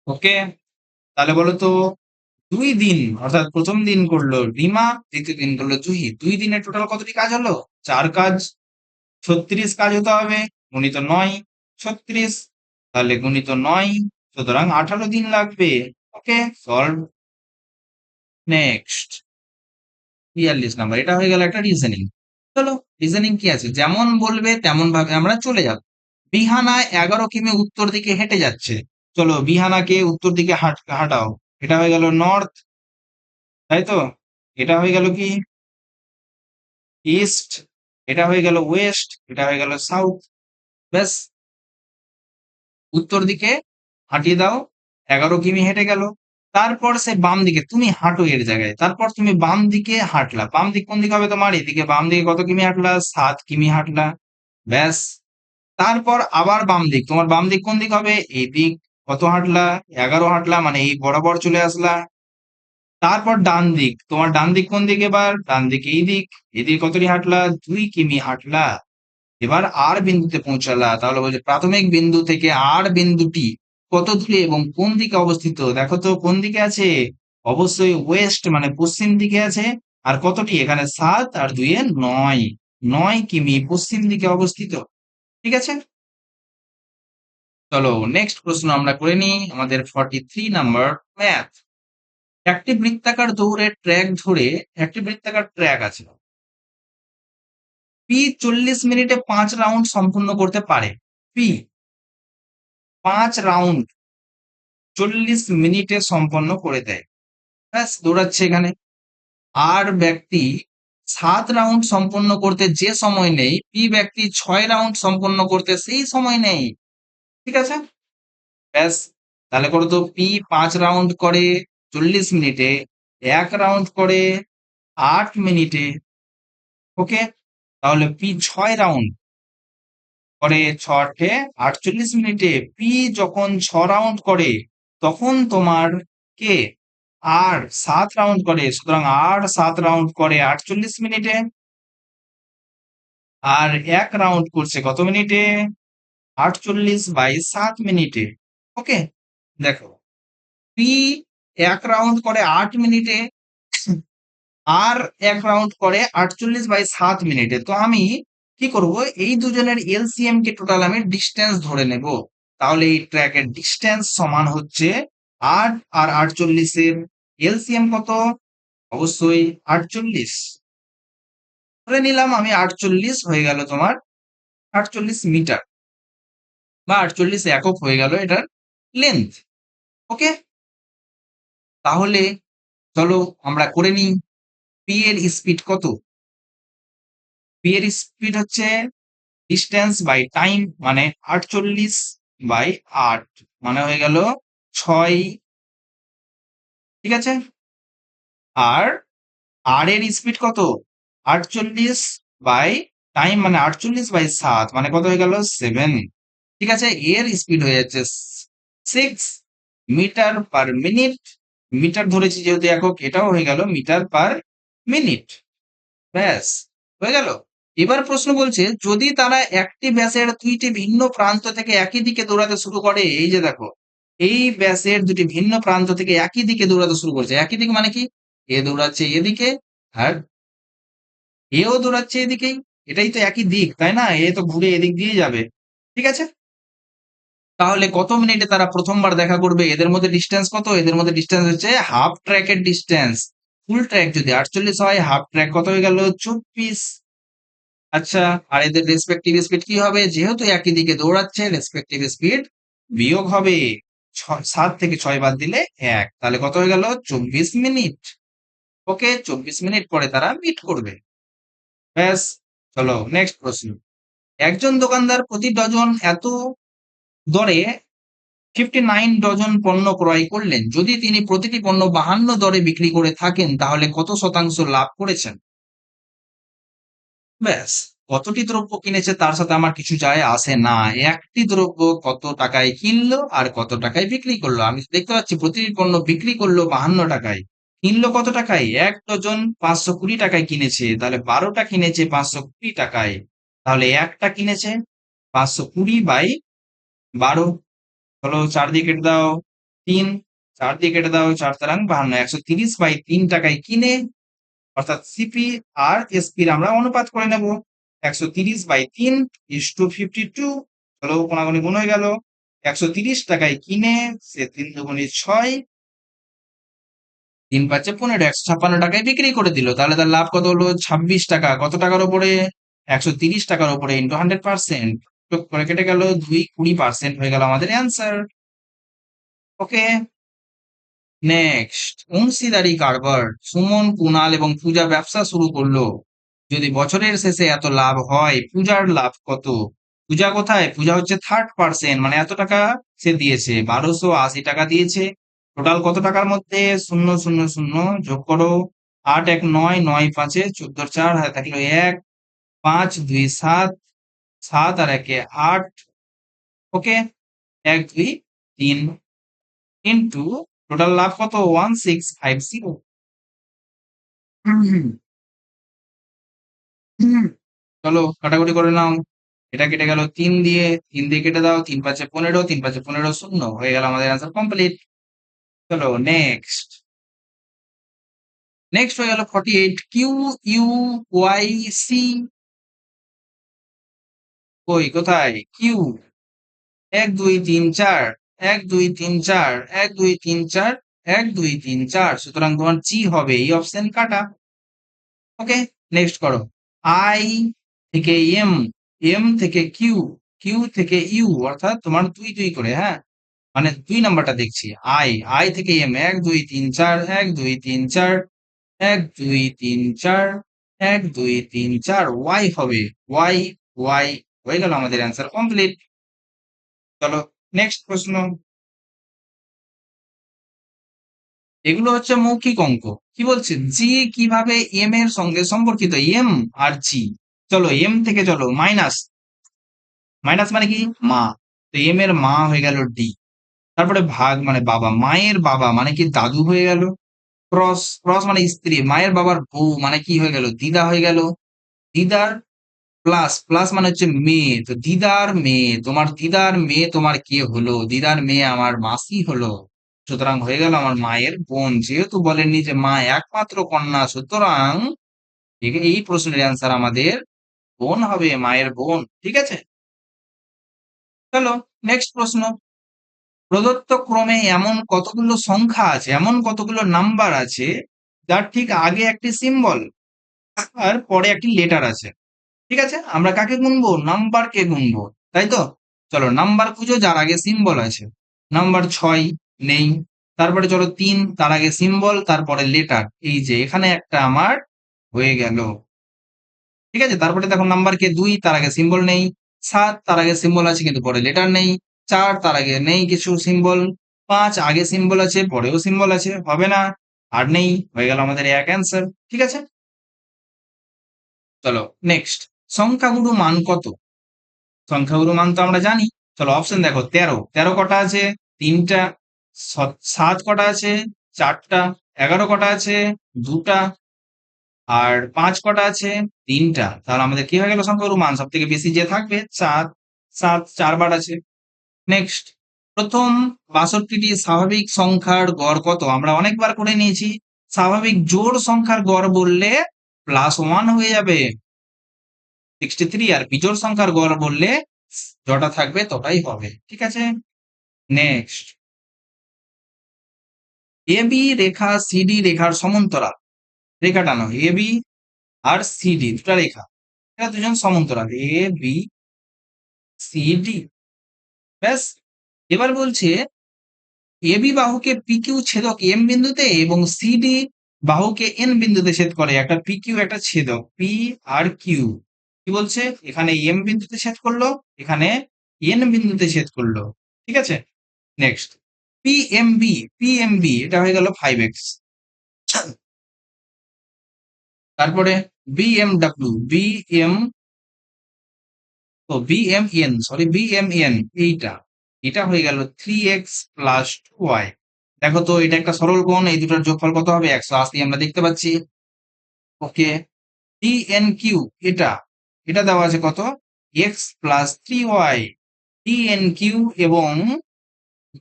ওকে, তাহলে বলো তো। 2 দিন, অর্থাৎ প্রথম দিন করলো রিমা, দ্বিতীয় দিন করলো জুহি। 2 দিনে টোটাল কতটি কাজ হলো? 4 কাজ। 36 কাজ হতে হবে, গুণিত 9। 36 তাহলে গুণিত 9, সুতরাং 18 দিন লাগবে। ওকে, সলভ। নেক্সট 42 নাম্বার, এটা হয়ে গেল একটা রিজনিং। চলো, রিজনিং কি আছে? যেমন বলবে তেমন ভাবে আমরা চলে যাব। বিহানা 11 কিমি উত্তর দিকে হেঁটে যাচ্ছে। চলো বিহানাকে উত্তর দিকে হাঁটাও। এটা হয়ে গেল নর্থ, তাই তো? এটা হয়ে গেল কি? ইস্ট। এটা হয়ে গেল ওয়েস্ট, এটা হয়ে গেল সাউথ। ব্যাস, উত্তর দিকে হাঁটিয়ে দাও, 11 কিমি হেঁটে গেল। তারপর সে বাম দিকে, তুমি হাঁটো এর জায়গায়, তারপর তুমি বাম দিকে হাঁটলা। বাম দিক কোন দিক হবে তোমার? এদিকে বাম দিকে কত কিমি হাঁটলা? 7 কিমি হাঁটলা। ব্যাস, তারপর আবার বাম দিক, তোমার বাম দিক কোন দিক হবে? এই দিক। কত হাঁটলা? 11 হাঁটলা, মানে এই বরাবর চলে আসলা। তারপর ডান দিক, তোমার ডান দিক কোন দিক? এবার ডান দিক এই দিক। এদিকে কতটি হাঁটলা? 2 কিমি হাঁটলা। এবার আর বিন্দুতে পৌঁছালা। তাহলে বলছে প্রাথমিক বিন্দু থেকে আর বিন্দুটি কত দূরে এবং কোন দিকে অবস্থিত? দেখো তো কোন দিকে আছে? অবশ্যই ওয়েস্ট, মানে পশ্চিম দিকে আছে। আর কতটি? এখানে 7 আর 2 এ 9, 9 কিমি পশ্চিম দিকে অবস্থিত। ঠিক আছে, চলো নেক্সট প্রশ্ন আমরা করে নিই, আমাদের 43 নাম্বার ম্যাথ। একটি বৃত্তাকার দৌড়ের ট্র্যাক ধরে, একটি বৃত্তাকার ট্র্যাক আছে, পি 40 মিনিটে 5 রাউন্ড সম্পূর্ণ করতে পারে। পি 5 রাউন্ড 40 মিনিটে সম্পন্ন করে দেয়। ব্যাস, দৌড়াচ্ছে এখানে। আর ব্যক্তি 7 রাউন্ড সম্পন্ন করতে যে সময় নেই, পি ব্যক্তি 6 রাউন্ড সম্পন্ন করতে সেই সময় নেই। ঠিক আছে, ব্যাস, তাহলে করো তো, পি 5 রাউন্ড করে 40 মিনিটে, 1 রাউন্ড করে 8 মিনিটে। ওকে, তাহলে পি 6 রাউন্ড করে 6 48 মিনিটে। পি যখন 6 রাউন্ড করে তখন তোমার কে আর 7 রাউন্ড করে, সুতরাং আর 7 রাউন্ড করে 48 মিনিটে। আর 1 রাউন্ড করছে কত মিনিটে? 48/7 মিনিটে। ওকে, দেখো, পি 1 রাউন্ড করে 8 মিনিটে, আর 1 রাউন্ড করে 48/7 মিনিটে। তো আমি কি করব, এই দুজনের এলসিএম কে টোটাল আমি ডিস্টেন্স ধরে নেব। তাহলে এই ট্র্যাকের ডিস্টেন্স সমান হচ্ছে 8 আর 48 এর এলসিএম কত? অবশ্যই 48। ধরে নিলাম আমি 48 হয়ে গেল তোমার 48 মিটার, বা 48 একক হয়ে গেল এটার লেন্থ। ওকে, তাহলে চলো আমরা করে নিই, পি এর স্পিড কত? পি এর স্পিড হচ্ছে ডিস্টেন্স বাই টাইম, মানে 48/8, মানে হয়ে গেল 6। ঠিক আছে, আর আর এর স্পিড কত? 48/টাইম, মানে 48/7, মানে কত হয়ে গেল? 7। ঠিক আছে, এর স্পিড হয়ে যাচ্ছে 6 মিটার পার মিনিট। মিটার ধরেছি যেহেতু একক, এটাও হয়ে গেল মিটার পার মিনিট। ব্যাস, হয়ে গেল। এবার প্রশ্ন বলছে, যদি তারা একটি ব্যাসের 2টি ভিন্ন প্রান্ত থেকে একই দিকে দৌড়াতে শুরু করে, এই যে দেখো, এই ব্যাসের 2টি ভিন্ন প্রান্ত থেকে একই দিকে দৌড়াতে শুরু করছে। একই দিকে মানে কি? এ দৌড়াচ্ছে এদিকে, আর এও দৌড়াচ্ছে এদিকেই। এটাই তো একই দিক, তাই না? এ তো ঘুরে এদিক দিয়ে যাবে। ঠিক আছে, তাহলে কত মিনিটে তারা প্রথমবার দেখা করবে? এদের মধ্যে ডিস্টেন্স কত? এদের মধ্যে ডিস্টেন্স হচ্ছে হাফ ট্র্যাকের ডিস্টেন্স। ফুল ট্র্যাক যদি 48 হয়, হাফ ট্র্যাক কত হয়ে গেল? 24। আচ্ছা, আর এদের রেসপেক্টিভ স্পিড কি হবে? যেহেতু একই দিকে দৌড়াচ্ছে, রেসপেক্টিভ স্পিড বিয়োগ হবে। 7 থেকে 6 বাদ দিলে 1, তাহলে কত হয়ে গেল? 24 মিনিট। ওকে, 24 মিনিট পরে তারা মিট করবে। ব্যাস, চলো নেক্সট প্রশ্ন। একজন দোকানদার প্রতি ডজন এত দরে 59 ডজন পণ্য ক্রয় করলেন। যদি তিনি প্রতিটি পণ্য 52 দরে বিক্রি করে থাকেন, তাহলে কত শতাংশ লাভ করেছেন? ব্যাস, কতটি দ্রব্য কিনেছে তার সাথে আমার কিছু যায় আসে না। একটি দ্রব্য কত টাকায় কিনলো আর কত টাকায় বিক্রি করলো, আমি তো দেখতে পাচ্ছি প্রতিটি পণ্য বিক্রি করলো 52 টাকায়, কিনলো কত টাকায়? 1 ডজন 520 টাকায় কিনেছে, তাহলে 12টা কিনেছে 520 টাকায়। তাহলে একটা কিনেছে 520/12। চলো 4 দিয়ে কেটে দাও 3, 4 দিয়ে কেটে দাও 4 তারাং 52, 130/3 টাকায় কিনে, অর্থাৎ সিপি আর এসপির আমরা অনুপাত করে নেব। 130/3 চলো কোনাগুনি গুণ হয়ে গেল। 130 টাকায় কিনে সে 3 দুগুণে 6, 3 পাঁচে 15, 156 টাকায় বিক্রি করে দিল। তাহলে তার লাভ কত হলো? 26 টাকা। কত টাকার উপরে? 130 টাকার উপরে ইন্টু 100%, যোগ করে কেটে গেল 2, 20% হয়ে গেল আমাদের অ্যান্সার। ওকে, নেক্সট, অংশীদারি কারবার। সুমন, কুনাল এবং পূজা ব্যবসা শুরু করলো। যদি বছরের শেষে এত লাভ হয়, পূজার লাভ কত? পূজা কোথায়? পূজা হচ্ছে থার্ড পার্সন, মানে এত টাকা সে দিয়েছে, 1280 টাকা দিয়েছে। টোটাল কত টাকার মধ্যে? 000 যোগ করো, 8 1 9, 9 5 14 4, হাতে থাকলো 1, 5 2 7, 7 আর 1 8, ওকে, 1 2 3 ইন্টু টোটাল লাভ কত? 1650। চলো কাটাকুটি করে নাও। এটা কেটে গেল 3 দিয়ে কেটে দাও, 3 5 15, 3 5 15 শূন্য হয়ে গেল, আমাদের অ্যান্সার কমপ্লিট। চলো নেক্সট। নেক্সট হয়ে গেল 48, কিউ ইউ ওয়াই সি। কই কোথায় কিউ? 1 2 3 4, 1 2 3 4, 1 2 3 4, 1 2 3 4, সুতরাং তোমার জি হবে এই অপশন কাটা। ওকে, নেক্সট করো। আই থেকে এম, এম থেকে কিউ, কিউ থেকে ইউ, অর্থাৎ তোমার 2 2 করে, হ্যাঁ, মানে 2 নাম্বারটা দেখছি। আই, আই থেকে এম, 1 2 3 4, 1 2 3 4, 1 2 3 4, 1 2 3 4, ওয়াই হবে, ওয়াই, ওয়াই হয়ে গেল, আমাদের অ্যান্সার কমপ্লিট। চলো নেক্সট প্রশ্ন। এগুলো হচ্ছে মৌখিক অঙ্ক। কি বলছে? জি কিভাবে এম এর সঙ্গে সম্পর্কিত? এম আর জি, চলো এম থেকে চলো মাইনাস, মাইনাস মানে কি? মা, তো এম এর মা হয়ে গেল ডি। তারপরে ভাগ মানে বাবা, মায়ের বাবা মানে কি? দাদু হয়ে গেল। ক্রস, ক্রস মানে স্ত্রী, মায়ের বাবার বউ মানে কি হয়ে গেল? দিদা হয়ে গেল। দিদার প্লাস, প্লাস মানে হচ্ছে মেয়ে, তো দিদার মেয়ে, তোমার দিদার মেয়ে তোমার কে হলো? দিদার মেয়ে আমার মাসি হলো। সুতরাং হয়ে গেল আমার মায়ের বোন, যেহেতু বলেননি যে মা একমাত্র কন্যা, সুতরাং এই প্রশ্নের অ্যান্সার আমাদের বোন হবে, মায়ের বোন। ঠিক আছে, চলো নেক্সট প্রশ্ন। প্রদত্ত ক্রমে এমন কতগুলো সংখ্যা আছে, এমন কতগুলো নাম্বার আছে যার ঠিক আগে একটি সিম্বল আর পরে একটি লেটার আছে। ঠিক আছে, আমরা কাকে গুনবো? নাম্বারকে গুনবো, তাই তো? চলো নাম্বার খুঁজো যার আগে সিম্বল আছে। নাম্বার 6 নেই। তারপরে চলো 3, তার আগে সিম্বল, তারপরে লেটার, এই যে এখানে একটা আমার হয়ে গেল। ঠিক আছে, তারপরে দেখো নাম্বার কে 2, তার আগে সিম্বল নেই। 7, তার আগে সিম্বল আছে কিন্তু পরে লেটার নেই। 4, তার আগে নেই কিছু সিম্বল। 5, আগে সিম্বল আছে পরেও সিম্বল আছে, হবে না। আর নেই, হয়ে গেল আমাদের এক অ্যান্সার। ঠিক আছে, চলো নেক্সট। সংখ্যাগুরু মান কত? সংখ্যাগুরু মান তো আমরা জানি। চলো অপশন দেখো। 13, 13 কটা আছে? 3টা। 7 কটা আছে? 4টা। 11 কটা আছে? 2টা। আর 5 কটা আছে? 3টা। তাহলে আমাদের কি হয়ে গেল? সংখ্যাগুরু মান সব থেকে বেশি যে থাকবে 4, 7 4 বার আছে। নেক্সট, প্রথম 62টি স্বাভাবিক সংখ্যার গড় কত? আমরা অনেকবার করে নিয়েছি। স্বাভাবিক জোড় সংখ্যার গড় বললে +1 হয়ে যাবে 63, আর বিজোড় সংখ্যার গড় বললে যটা থাকবে তটাই হবে। ঠিক আছে, নেক্সট। এবি রেখা সিডি রেখার সমান্তরাল, রেখা টানো, এবি আর সিডি দুটা রেখা, এরা দুজন সমান্তরাল, এ বি সিডি। ব্যাস, এবার বলছে এবি বাহুকে পিকিউ ছেদক এম বিন্দুতে এবং সিডি বাহুকে এন বিন্দুতে ছেদ করে। একটা পিকিউ একটা ছেদক পি আর কিউ। কি বলছে? এখানে এম বিন্দুতে ছেদ করলো, এখানে এন বিন্দুতে ছেদ করলো। ঠিক আছে, নেক্সট। পিএমবি, পিএমবি এটা হয়ে গেল 5x। তারপরে বিএমডব্লিউ, বিএম, ও বিএমএন, সরি বিএমএন, এইটা, এটা হয়ে গেল 3x প্লাস 2y। দেখো তো এটা একটা সরল কোণ, এই দুটোর যোগফল কত হবে? 180 আমরা দেখতে পাচ্ছি। ওকে, ডিএনকিউ, এটা, এটা দেওয়া আছে কত? x plus 3y। ডিএনকিউ এবং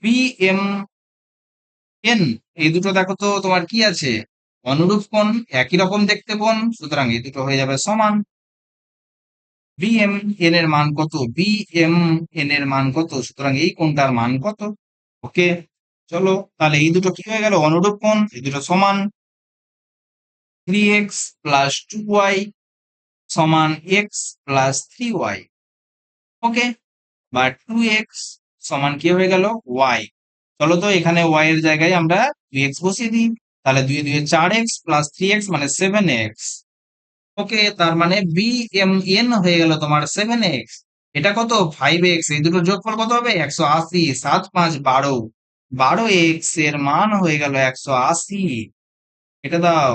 বিএমএন, এই দুটো দেখো তো তোমার কি আছে? অনুরূপ কোণ, একই রকম দেখতে কোণ, সুতরাং এই দুটো হয়ে যাবে সমান। বিএমএন এর মান কত? বিএমএন এর মান কত? সুতরাং এই কোণটার মান কত? ওকে, চলো তাহলে এই দুটো কি হয়ে গেল? অনুরূপ কোণ, এই দুটো সমান। 3x প্লাস 2y সমান x প্লাস 3y। ওকে, বা 2x সমান কি হয়ে গেল? y। চলো তো এখানে y এর জায়গায় আমরা 2x বসিয়ে দিই। তাহলে 2 2 4x প্লাস 3x মানে 7x। ওকে, তার মানে বি এম এন হয়ে গেল তোমার 7x। এটা কত 5x, এই দুটো যোগফল কত হবে 180। 7 5 12, 12x এর মান হয়ে গেল 180। এটা দাও।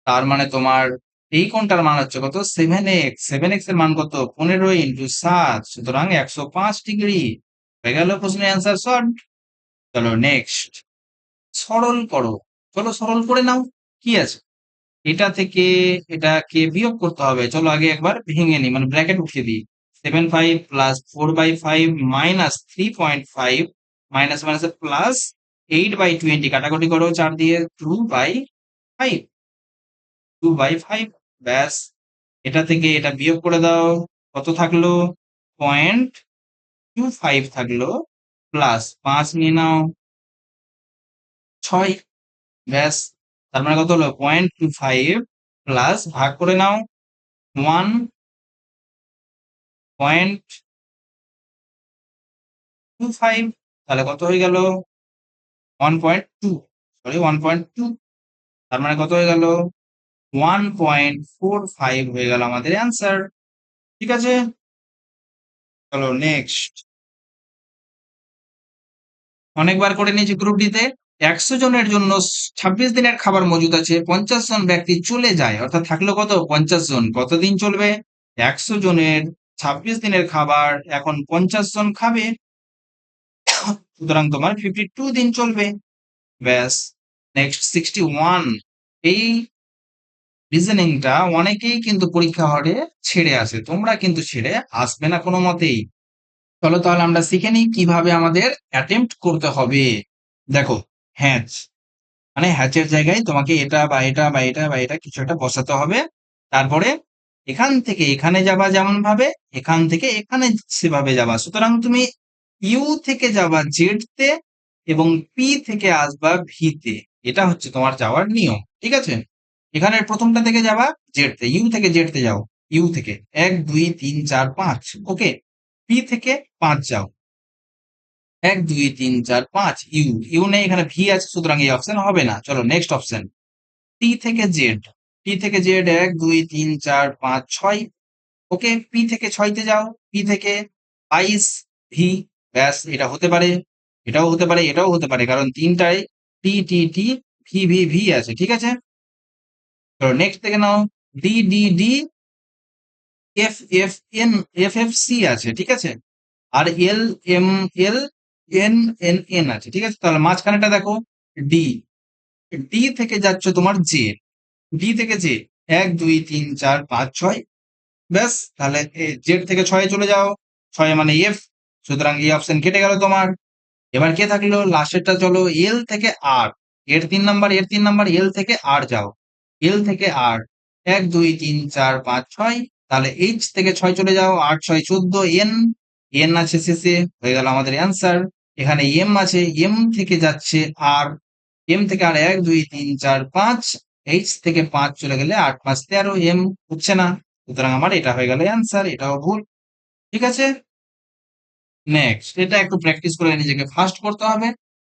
তার মানে তোমার এই কোণটার মান হচ্ছে কত 7x। 7x এর মান কত 15 × 7, সুতরাং 105 ডিগ্রি। হয়ে গেল প্রশ্নের অ্যান্সার সলভ। চলো নেক্সট, সরল করো। চলো সরল করে নাও। কি আছে, এটা থেকে এটাকে বিয়োগ করতে হবে। চলো আগে একবার ভেঙে নিই, মানে ব্র্যাকেট উঠিয়ে দিই। 7 5 plus 4/5 minus 3.5 minus minus plus 8/20, কাটাকুটি করো 4 দিয়ে 2/5। 2/5, ব্যাস। এটা থেকে এটা বিয়োগ করে দাও। কত থাকলো 0.25 থাকলো, প্লাস 5 নিয়ে নাও 6, ব্যাস। তার মানে কত হলো 0.25 প্লাস ভাগ করে নাও 1.25, তাহলে কত হয়ে গেল 1.2, সরি 1.2। তার মানে কত হয়ে গেল 1.45 হয়ে গেল আমাদের অ্যান্সার। ঠিক আছে, চলো নেক্সট। অনেকবার করে নিয়েছি গ্রুপ ডিতে। 100 জনের জন্য 26 দিনের খাবার মজুদ আছে, 50 জন ব্যক্তি চলে যায়, অর্থাৎ থাকলো কত 50 জন। কতদিন চলবে 100 জনের 26 দিনের খাবার এখন 50 জন খাবে, সুতরাং তোমার 52 দিন চলবে, ব্যাস। নেক্সট 61, এই রিজনিংটা অনেকেই কিন্তু পরীক্ষা হলে ছেড়ে আসে, তোমরা কিন্তু ছেড়ে আসবে না কোনো মতেই। চলো তাহলে আমরা শিখে নিই কিভাবে আমাদের অ্যাটেম্প্ট করতে হবে। দেখো, হ্যাচ, মানে হ্যাচের জায়গায় তোমাকে এটা বা এটা বা এটা বা এটা কিছু একটা বসাতে হবে। তারপরে এখান থেকে এখানে যাবা যেমন ভাবে, এখান থেকে এখানে সেভাবে যাবা। সুতরাং তুমি ইউ থেকে যাবা জেড তে এবং পি থেকে আসবা ভি তে। এটা হচ্ছে তোমার যাওয়ার নিয়ম, ঠিক আছে। এখানের প্রথমটা থেকে যাবা জেড তে, ইউ থেকে জেড তে যাও। ইউ থেকে 1 2 3 4 5, ওকে। পি থেকে 5 যাও, 1 2 3 4 5, ইউ, ইউ নেই এখানে, ভি আছে, সুতরাং এই অপশন হবে না। চলো নেক্সট অপশন, টি থেকে জেড। টি থেকে জেড 1 2 3 4 5 6, ওকে। পি থেকে 6 তে যাও, পি থেকে 22 ভি, ব্যাস। এটা হতে পারে, এটাও হতে পারে, এটাও হতে পারে, কারণ তিনটায় T T T V V V আছে, ঠিক আছে। চলো নেক্সট থেকে নাও, D D D F F N, F F C আছে, ঠিক আছে। আর L M L N N N আছে, ঠিক আছে। তাহলে মাঝখানেটা দেখো ডি। ডি থেকে যাচ্ছ তোমার জে, ডি থেকে জে 1 2 3 4 5 6, ব্যাস। তাহলে জেড থেকে 6 চলে যাও, 6 মানে এফ, সুতরাং এই অপশন কেটে গেল তোমার। এবার কে থাকলো লাস্টেরটা, চলো এল থেকে আর। এর 3 নাম্বার, এর 3 নাম্বার, এল থেকে আর যাও। এল থেকে আর 1 2 3 4 5 6, তাহলে এইচ থেকে 6 চলে যাও, 8 6 14, এন, এন আছে শেষে, হয়ে গেল আমাদের অ্যান্সার। এখানে এম আছে, এম থেকে যাচ্ছে আর, এম থেকে আর 1 2 3 4 5, এইচ থেকে 5 চলে গেলে 8 5 13, এম হচ্ছে না, সুতরাং আমার এটা হয়ে গেল অ্যান্সার, এটাও ভুল। ঠিক আছে, নেক্সট, এটা একটু প্র্যাকটিস করে নিজেকে ফাস্ট করতে হবে,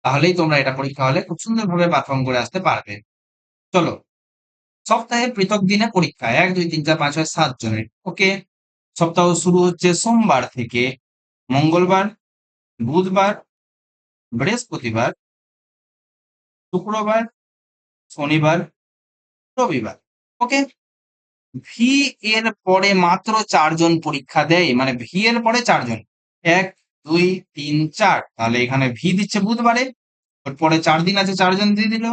তাহলেই তোমরা এটা পরীক্ষা হলে খুব সুন্দরভাবে পারফর্ম করে আসতে পারবে। চলো, সপ্তাহে পৃথক দিনে পরীক্ষা 1 2 3 4 5 6 7 জনের, ওকে। সপ্তাহ শুরু হচ্ছে সোমবার থেকে, মঙ্গলবার, বুধবার, বৃহস্পতিবার, শুক্রবার, শনিবার, রবিবার, ওকে। ভি এর পরে মাত্র 4 জন পরীক্ষা দেয়, মানে ভি এর পরে 4 জন, 1 2 3 4, তাহলে এখানে ভি দিচ্ছে বুধবারে, ওর পরে 4 দিন আছে, 4 জন দিয়ে দিল।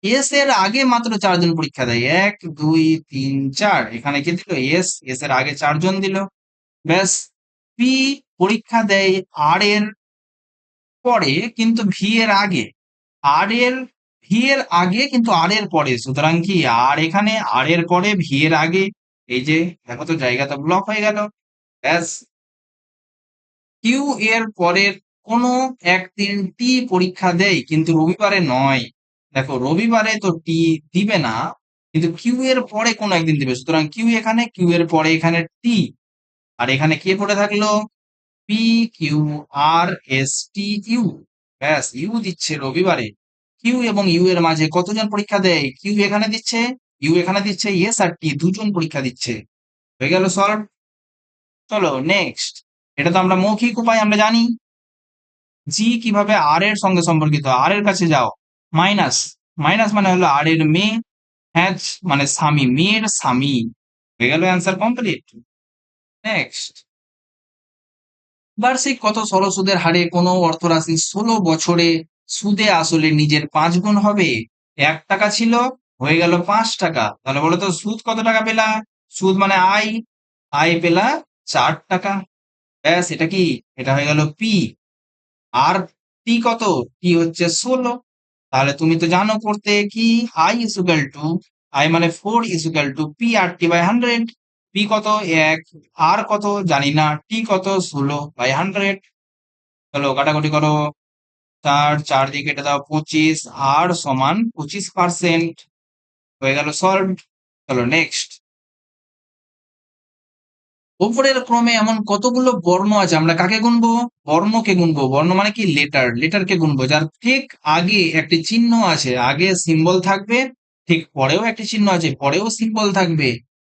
এস এর আগে মাত্র 4 জন পরীক্ষা দেয়, 1 2 3 4, এখানে কি দিল এস, এস এর আগে 4 জন দিল, ব্যাস। পি পরীক্ষা দেয় আর এর পরে কিন্তু ভি এর আগে, আর এর ভি এর আগে কিন্তু আর এর পরে, সুতরাং কি আর এখানে আর এর পরে ভি এর আগে, এই যে দেখো তো জায়গাটা ব্লক হয়ে গেল, ব্যাস। কিউ এর পরের কোনো একদিন টি পরীক্ষা দেয় কিন্তু রবিবারে নয়। দেখো রবিবারে তো টি দিবে না, কিন্তু কিউ এর পরে কোনো একদিন দিবে, সুতরাং কিউ এখানে, কিউ এর পরে এখানে টি, আর এখানে কে পড়ে থাকলো P Q R S T you, ব্যাস। ইউ দিচ্ছে রবিবারে, কিউ এবং ইউ এর মাঝে কতজন পরীক্ষা দেয়? কিউ এখানে দিচ্ছে, ইউ এখানে দিচ্ছে, এস আর টি দুজন পরীক্ষা দিচ্ছে। হয়ে গেল সলভ। চলো নেক্সট। এটা তো আমরা মৌখিক উপায় আমরা জানি। জি কিভাবে আর এর সঙ্গে সম্পর্কিত? আর এর কাছে যাও, মাইনাস, মাইনাস মানে হলো আর এর মেয়ে, হ্যাচ মানে স্বামী, মেয়ের স্বামী। হয়ে গেল অ্যান্সার কমপ্লিট। নেক্সট, বার্ষিক কত সরল সুদের হারে কোনো অর্থরাশি 16 বছরে সুদে আসলে নিজের 5 গুণ হবে? 1 টাকা ছিল, হয়ে গেল 5 টাকা। তাহলে বলো তো সুদ কত টাকা পেলা? সুদ মানে আয়, আয় পেলা 4 টাকা। ব্যাস, এটা কি? এটা হয়ে গেল পি। আর টি কত? টি হচ্ছে 16। তাহলে তুমি তো জানো করতে কি, আই ইকুয়াল টু, আই মানে 4 equal to P R T by 100। P কত? 1। আর কত জানি না, টি কত? 16 বাই 100। চলো কাটাকুটি করো। 4 4 দিয়ে কেটে দাও 25, আর সমান 25%। হয়ে গেল সলভড। চলো নেক্সট। উপরের ক্রমে এমন কতগুলো বর্ণ আছে, আমরা কাকে গুনবো? বর্ণকে গুনবো। বর্ণ মানে কি? লেটার, লেটারকে গুনবো। যার ঠিক আগে একটি চিহ্ন আছে, আগে সিম্বল থাকবে, ঠিক পরেও একটি চিহ্ন আছে, পরেও সিম্বল থাকবে।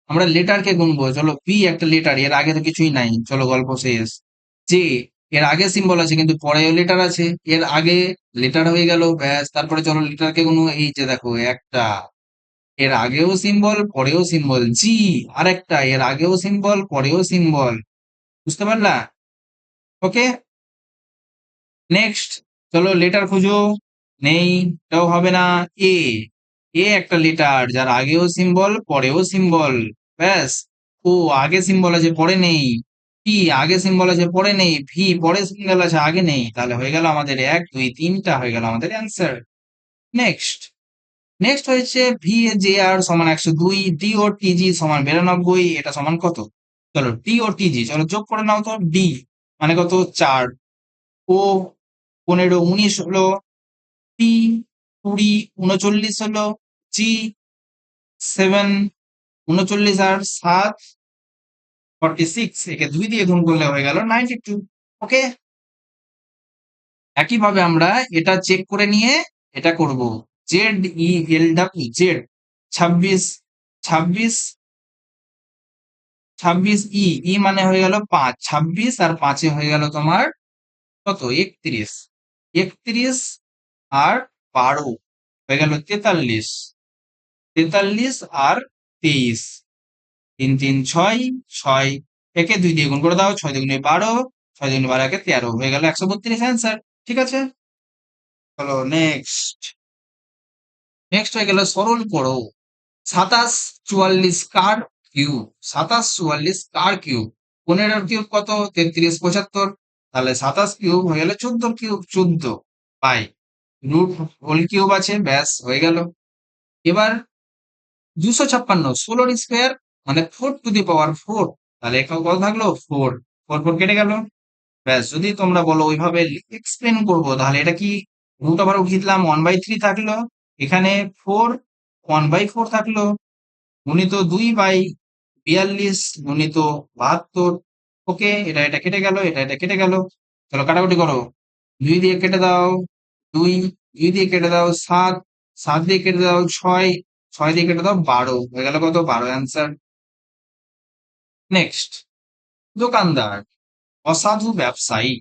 আমরা লেটারকে গুনবো। চলো পি একটা লেটার, এর আগে তো কিছুই নাই, চলো গল্প শেষ। যে এর আগে সিম্বল আছে কিন্তু পরেও লেটার আছে, এর আগে লেটার হয়ে গেল, ব্যাস। তারপরে চলো লেটারকে গুনো। এই যে দেখো একটা, এর আগেও সিম্বল পরেও সিম্বল। জি আরেকটা, এর আগেও সিম্বল পরেও সিম্বল। বুঝতে পারলা? Okay next. চলো লেটার খুঁজো। নেই, এটাও হবে না। এ, এ একটা লেটার যার আগেও সিম্বল পরেও সিম্বল। ব্যাস। ও আগে সিম্বল আছে পরে নেই। পি আগে সিম্বল আছে পরে নেই। ভি পরে সিম্বল আছে আগে নেই। তাহলে হয়ে গেল আমাদের 1 2 3টা হয়ে গেল আমাদের অ্যান্সার। নেক্সট। নেক্সট হয়েছে ভি এ জে আর সমান 102, ডি ও টি জি সমান 92, এটা সমান কত? চলো ডি ও টি জি চলো যোগ করে নাও তো। ডি মানে কত? 4। ও 15 19 হলো, টি 20 39 হলো, জি 7 39 আর 7 46, একে 2 দিয়ে গুণ করলে হয়ে গেল 92। ওকে, একইভাবে আমরা এটা চেক করে নিয়ে এটা করব। Z E L W Z 26, 26, 26 ই, ই মানে হয়ে গেল 5, 26 আর 5 হয়ে গেল তোমার কত? 31, 31 আর 12 হয়ে গেল 43, 43 আর 23, 3 3 6 6, একে 2 দিয়ে গুণ করে দাও, 6 দুগুণে 12, 6 দুগুণে 12 একে 13 হয়ে গেল 132 অ্যান্সার। ঠিক আছে, চলো নেক্সট। নেক্সট হয়ে গেল সরল করো। 27 44 কার কিউব, 27 44 কার কিউব, 15 কিউব কত? 33 75। তাহলে 27 কিউব হয়ে গেল 14 cube, 14 by root whole cube আছে, ব্যাস হয়ে গেল। এবার 256 16 স্কোয়ার মানে 4 টু দি পাওয়ার 4। তাহলে এখানে কত থাকলো? 4, 4 4 কেটে গেল। ব্যাস, যদি তোমরা বলো ওইভাবে এক্সপ্লেন করবো তাহলে এটা কি? রুট ওভার উঠিলাম 1/3 থাকলো, এখানে 4 1/4 থাকলো, গুণিত 2/42 গুণিত 72। ওকে, এটা এটা কেটে গেল, এটা এটা কেটে গেল। চলো কাটাকুটি করো। 2 দিয়ে কেটে দাও 2, 2 দিয়ে কেটে দাও 7, 7 দিয়ে কেটে দাও 6, 6 দিয়ে কেটে দাও 12, হয়ে গেল কত? 12 অ্যান্সার। নেক্সট। দোকানদার, অসাধু ব্যবসায়ী।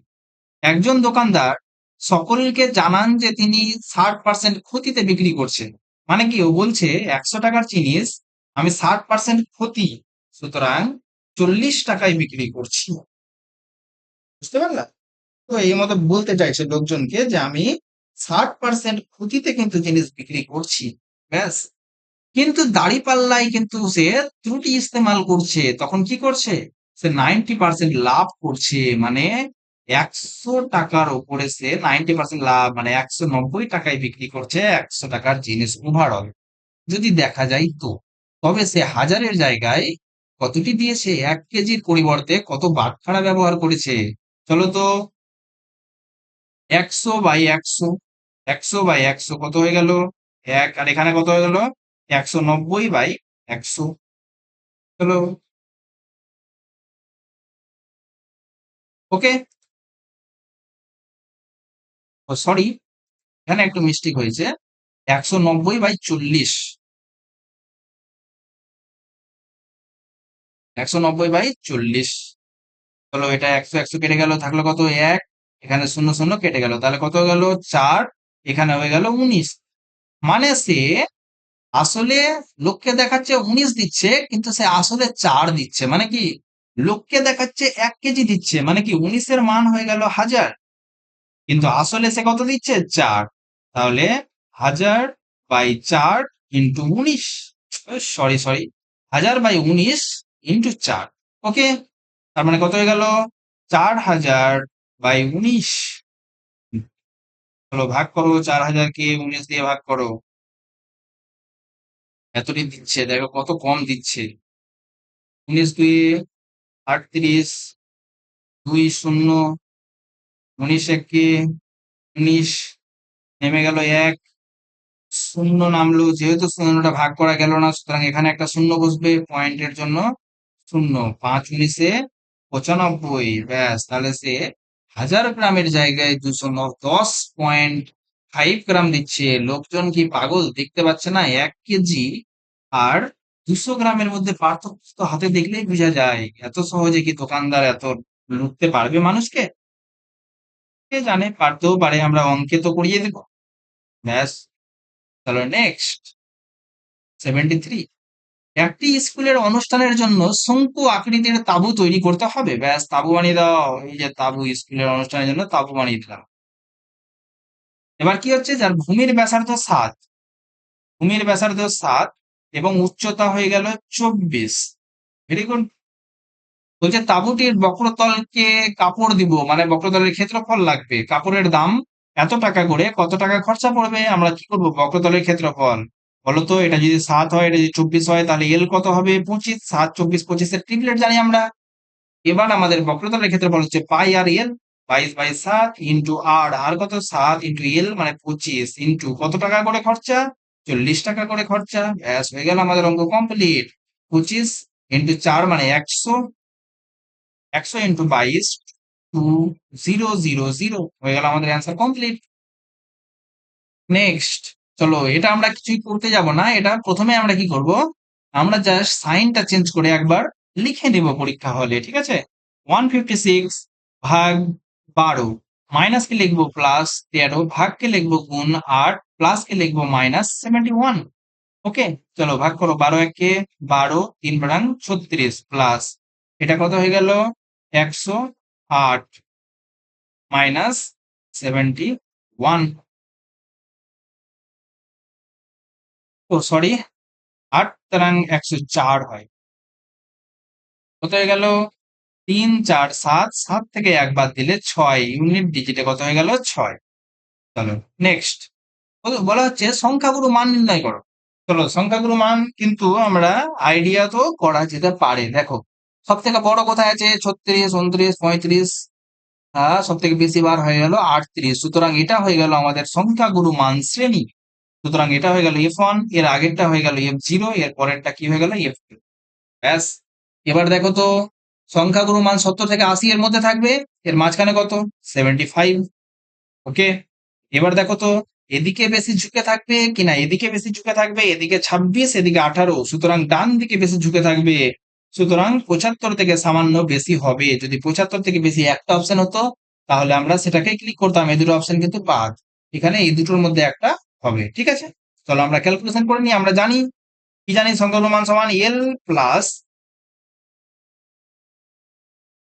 একজন দোকানদার সকলকে জানান যে তিনি 60% ক্ষতিতে বিক্রি করছেন। মানে কি? ও বলছে 100 টাকার জিনিস আমি 60% ক্ষতি, সুতরাং 40 টাকায় বিক্রি করছি। বুঝতে পারলা? তো এই মতো বলতে চাইছে লোকজনকে যে আমি 60% ক্ষতিতে কিন্তু জিনিস বিক্রি করছি। ব্যাস। কিন্তু দাঁড়িপাল্লায় কিন্তু সে ত্রুটি ইস্তেমাল করছে। তখন কি করছে? সে 90% লাভ করছে। মানে 100 টাকার উপরে সে 90% লাভ, মানে 190 টাকায় বিক্রি করছে 100 টাকার জিনিস ওভারঅল। যদি দেখা যায় তো, তবে সে হাজারের জায়গায় কতটি দিয়েছে? 1 কেজির পরিবর্তে কত বাটখারা ব্যবহার করেছে? চলো তো। 100 বাই 100, 100 বাই 100 কত হয়ে গেল? 1, আর এখানে কত হয়ে গেল? 190 বাই 100। চলো, ওকে। ও সরি, এখানে একটু মিস্টেক হয়েছে, 190/40। 190/40। চলো এটা 100 কেটে গেল, থাকলো কত? 1। এখানে 0 0 কেটে গেল, তাহলে কত গেল? 4। এখানে হয়ে গেল 19। মানে সে আসলে লোককে দেখাচ্ছে 19 দিচ্ছে, কিন্তু সে আসলে 4 দিচ্ছে। মানে কি, লোককে দেখাচ্ছে 1 কেজি দিচ্ছে, মানে কি 19-এর মান হয়ে গেল 1000, কিন্তু আসলে সে কত দিচ্ছে? 4। তাহলে 1000/4 ইন্টু 19, সরি সরি, 1000/19 ইন্টু 4। ওকে, তার মানে কত হয়ে গেল? 4000/19। চলো ভাগ করো, 4000-কে 19 দিয়ে ভাগ করো। এতটি দিচ্ছে, দেখো কত কম দিচ্ছে। 19 2 38, 2 0, 19 19, নেমে গেল 1, শূন্য নামলো, যেহেতু শূন্যটা ভাগ করা গেল না, সুতরাং এখানে একটা শূন্য বসবে পয়েন্টের জন্য। শূন্য, 5 19 95। ব্যাস, তাহলে সে 1000 গ্রামের জায়গায় 210.5 গ্রাম দিচ্ছে। লোকজন কি পাগল, দেখতে পাচ্ছে না 1 কেজি আর 200 গ্রামের মধ্যে পার্থক্য তো হাতে দেখলেই বোঝা যায়। এত সহজে কি দোকানদার এত লুটতে পারবে মানুষকে? কে জানে, পারতেও পারে, আমরা অঙ্কে তো করিয়ে দেবো। ব্যাস, তাহলে নেক্সট 73। একটি স্কুলের অনুষ্ঠানের জন্য শঙ্কু আকৃতির তাঁবু তৈরি করতে হবে। ব্যাস, তাঁবু বানিয়ে দাও। এই যে তাঁবু, স্কুলের অনুষ্ঠানের জন্য তাঁবু বানিয়ে দিলাম। এবার কি হচ্ছে, যার ভূমির ব্যাসার্ধ 7, ভূমির ব্যাসার্ধ 7 এবং উচ্চতা হয়ে গেল 24। Very good. বলছে তাঁবুটির বক্রতলকে কাপড় দিব, মানে বক্রতলের ক্ষেত্রফল লাগবে, কাপড়ের দাম এত টাকা করে, কত টাকা খরচা পড়বে? আমরা কি করব, বক্রতলের ক্ষেত্রফল। বলতো, এটা যদি 7 হয়, এটা যদি 24 হয়, তাহলে এল কত হবে? 25। 7 24 25-এর ট্রিপলেট জানি আমরা। এবার আমাদের বক্রতলের ক্ষেত্রফল হচ্ছে পাই আর এল। 22/7 ইন্টু আর, আর কত? 7 ইন্টু এল মানে 25, ইন্টু কত টাকা করে খরচা? 40 টাকা করে খরচা। ব্যাস, হয়ে গেল আমাদের অঙ্ক কমপ্লিট। 25 ইন্টু 4 মানে 100, 100 ইন্টু 22, 2000 হয়ে গেল আমাদের অ্যান্সার কমপ্লিট। নেক্সট, চলো এটা আমরা কিছুই করতে যাব না, এটা প্রথমে আমরা কি করব, আমরা জাস্ট সাইনটা চেঞ্জ করে একবার লিখে নেব পরীক্ষা হলে, ঠিক আছে? 156 ভাগ 12, মাইনাস কে লিখবো প্লাস 13, ভাগ কে লিখবো গুণ 8, প্লাস কে লিখবো -71। ওকে, চলো ভাগ করো, 12 × 1 12, 3 36, প্লাস এটা কত হয়ে গেল? 108 -71। ও সরি, 8 × 104 হয়। কত হয়ে গেল? 3 4 7, 7 থেকে 1 বাদ দিলে 6, ইউনিট ডিজিটে কত হয়ে গেল? 6। চলো নেক্সট, বলা হচ্ছে সংখ্যাগুরু মান নির্ণয় করো। চলো, সংখ্যাগুরু মান কিন্তু আমরা আইডিয়া তো করা যেতে পারে। দেখো, সব থেকে বড় কোথায় আছে? 36 29 35, সব থেকে বেশি বার হয়ে গেল 38, সুতরাং এটা হয়ে গেল আমাদের সংখ্যাগুরু মান শ্রেণী। সুতরাং এটা হয়ে গেল F1, এর আগেরটা হয়ে গেল F0, এর পরেরটা কি হয়ে গেল? F2। ব্যাস, এবার দেখো তো, সংখ্যাগুরু মান 70 থেকে 80 এর মধ্যে থাকবে, এর মাঝখানে কত? 75। ওকে, এবার দেখো তো, এদিকে বেশি ঝুঁকে থাকবে কিনা? এদিকে বেশি ঝুঁকে থাকবে, এদিকে 26, এদিকে 18, সুতরাং ডান দিকে বেশি ঝুঁকে থাকবে। সুতরাং 75 থেকে সামান্য বেশি হবে। যদি 75 থেকে বেশি একটা অপশন হতো, তাহলে আমরা সেটাকে ক্লিক করতাম। এই দুটো অপশন কিন্তু বাদ, এখানে এই দুটোর মধ্যে একটা হবে। ঠিক আছে, চলো আমরা ক্যালকুলেশন করে নিই। আমরা জানি, কি জানি, সংখ্যাগুরু মান সমান এল plus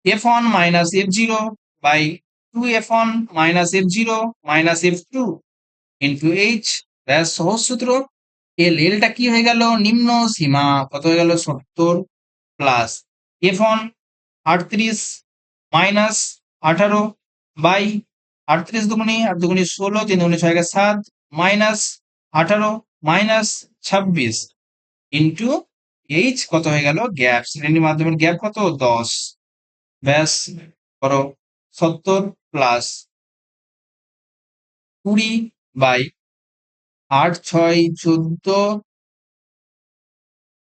f1 minus f0 by 2f1 minus f0 minus f2 into h। ব্যাস, সহজ সূত্র। এলটা কি হয়ে গেল? নিম্ন সীমা, কত হয়ে গেল? 70, প্লাস f1 38 মাইনাস 18 বাই 38 দুগুণি 8 দুগুণি 16, 3 দুগুণি 6 7, মাইনাস 18 মাইনাস 26 ইন্টু এইচ, কত হয়ে গেল? গ্যাপ, শ্রেণীর মাধ্যমের গ্যাপ কত? 10। ব্যাস, করো, 70 প্লাস 20 বাই 8 6 14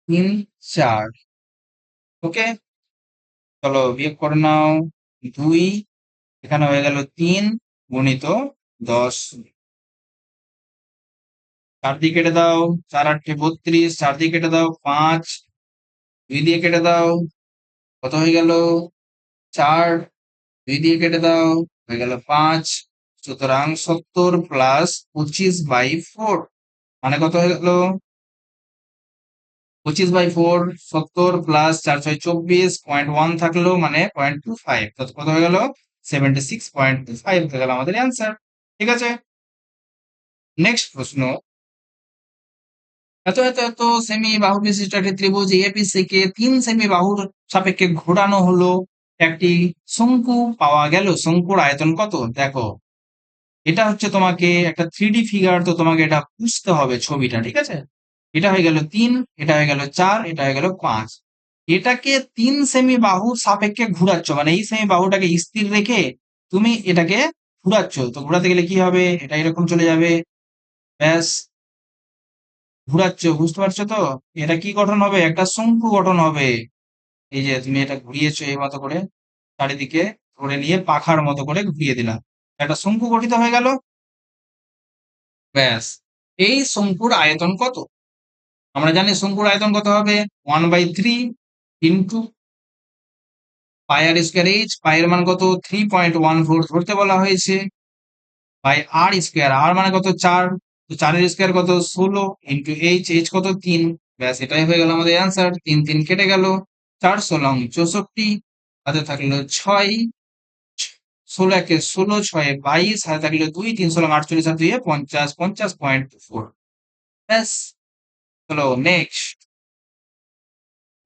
3 4। ওকে, চলো বিয়োগ করে নাও। 2 এখানে হয়ে গেল 3 গুণিত 10। 4 দিয়ে কেটে দাও, 4 8 32, 4 দিয়ে কেটে দাও 5, 2 দিয়ে কেটে দাও, কত হয়ে গেল 4, 2 দিয়ে কেটে দাও, হয়ে গেল 5। সুতরাং 70 প্লাস 25/4 মানে কত হয়ে গেল 25/4, 70 প্লাস 4 6 24, 0.1 থাকলো মানে 0.25, কত হয়ে গেল 76.25 হয়ে গেল আমাদের অ্যান্সার। ঠিক আছে, নেক্সট প্রশ্ন। এত সেমি বাহু বিশিষ্ট একটি ত্রিভুজ এবিসি কে 3 সেমি বাহুর সাপেক্ষে ঘোরানো হলো, একটি শঙ্কু পাওয়া গেল, শঙ্কুর আয়তন কত? দেখো, এটা হচ্ছে তোমাকে একটা 3D ফিগার, তো তোমাকে এটা বুঝতে হবে ছবিটা, ঠিক আছে। এটা হয়ে গেল 3, এটা হয়ে গেল 4, এটা হয়ে গেল 5। এটাকে 3 সেমি বাহুর সাপেক্ষে ঘুরাচ্ছ, মানে এই সেমি বাহুটাকে স্থির রেখে তুমি এটাকে ঘুরাচ্ছ, তো ঘোরাতে গেলে কি হবে, এটা এরকম চলে যাবে, ব্যাস, ঘুরাচ্ছ, বুঝতে পারছো তো? এটা কি গঠন হবে, একটা শঙ্কু গঠন হবে। এই যে তুমি এটা ঘুরিয়েছো এই মতো করে, চারিদিকে ধরে নিয়ে পাখার মতো করে ঘুরিয়ে দিলাম, একটা শঙ্কু গঠিত হয়ে গেল, ব্যাস। এই শঙ্কুর আয়তন কত? আমরা জানি শঙ্কুর আয়তন কত হবে, 1/3 ইন্টু পাই আর স্কোয়ার এইচ, পাই এর মান কত 3.14 ধরতে বলা হয়েছে, বাই আর স্কোয়ার, আর মানে কত 4, তো 4 এর স্কোয়ার কত 16 ইন্টু এইচ, এইচ কত 3, ব্যাস এটাই হয়ে গেল আমাদের অ্যান্সার। 3 3 কেটে গেল, 4 16 64, হাতে থাকলো 6, 16 একে 16, 6 22, হাতে থাকলো 2, 3 16 48, আর 2 50, 50.4, ব্যাস। চলো নেক্সট।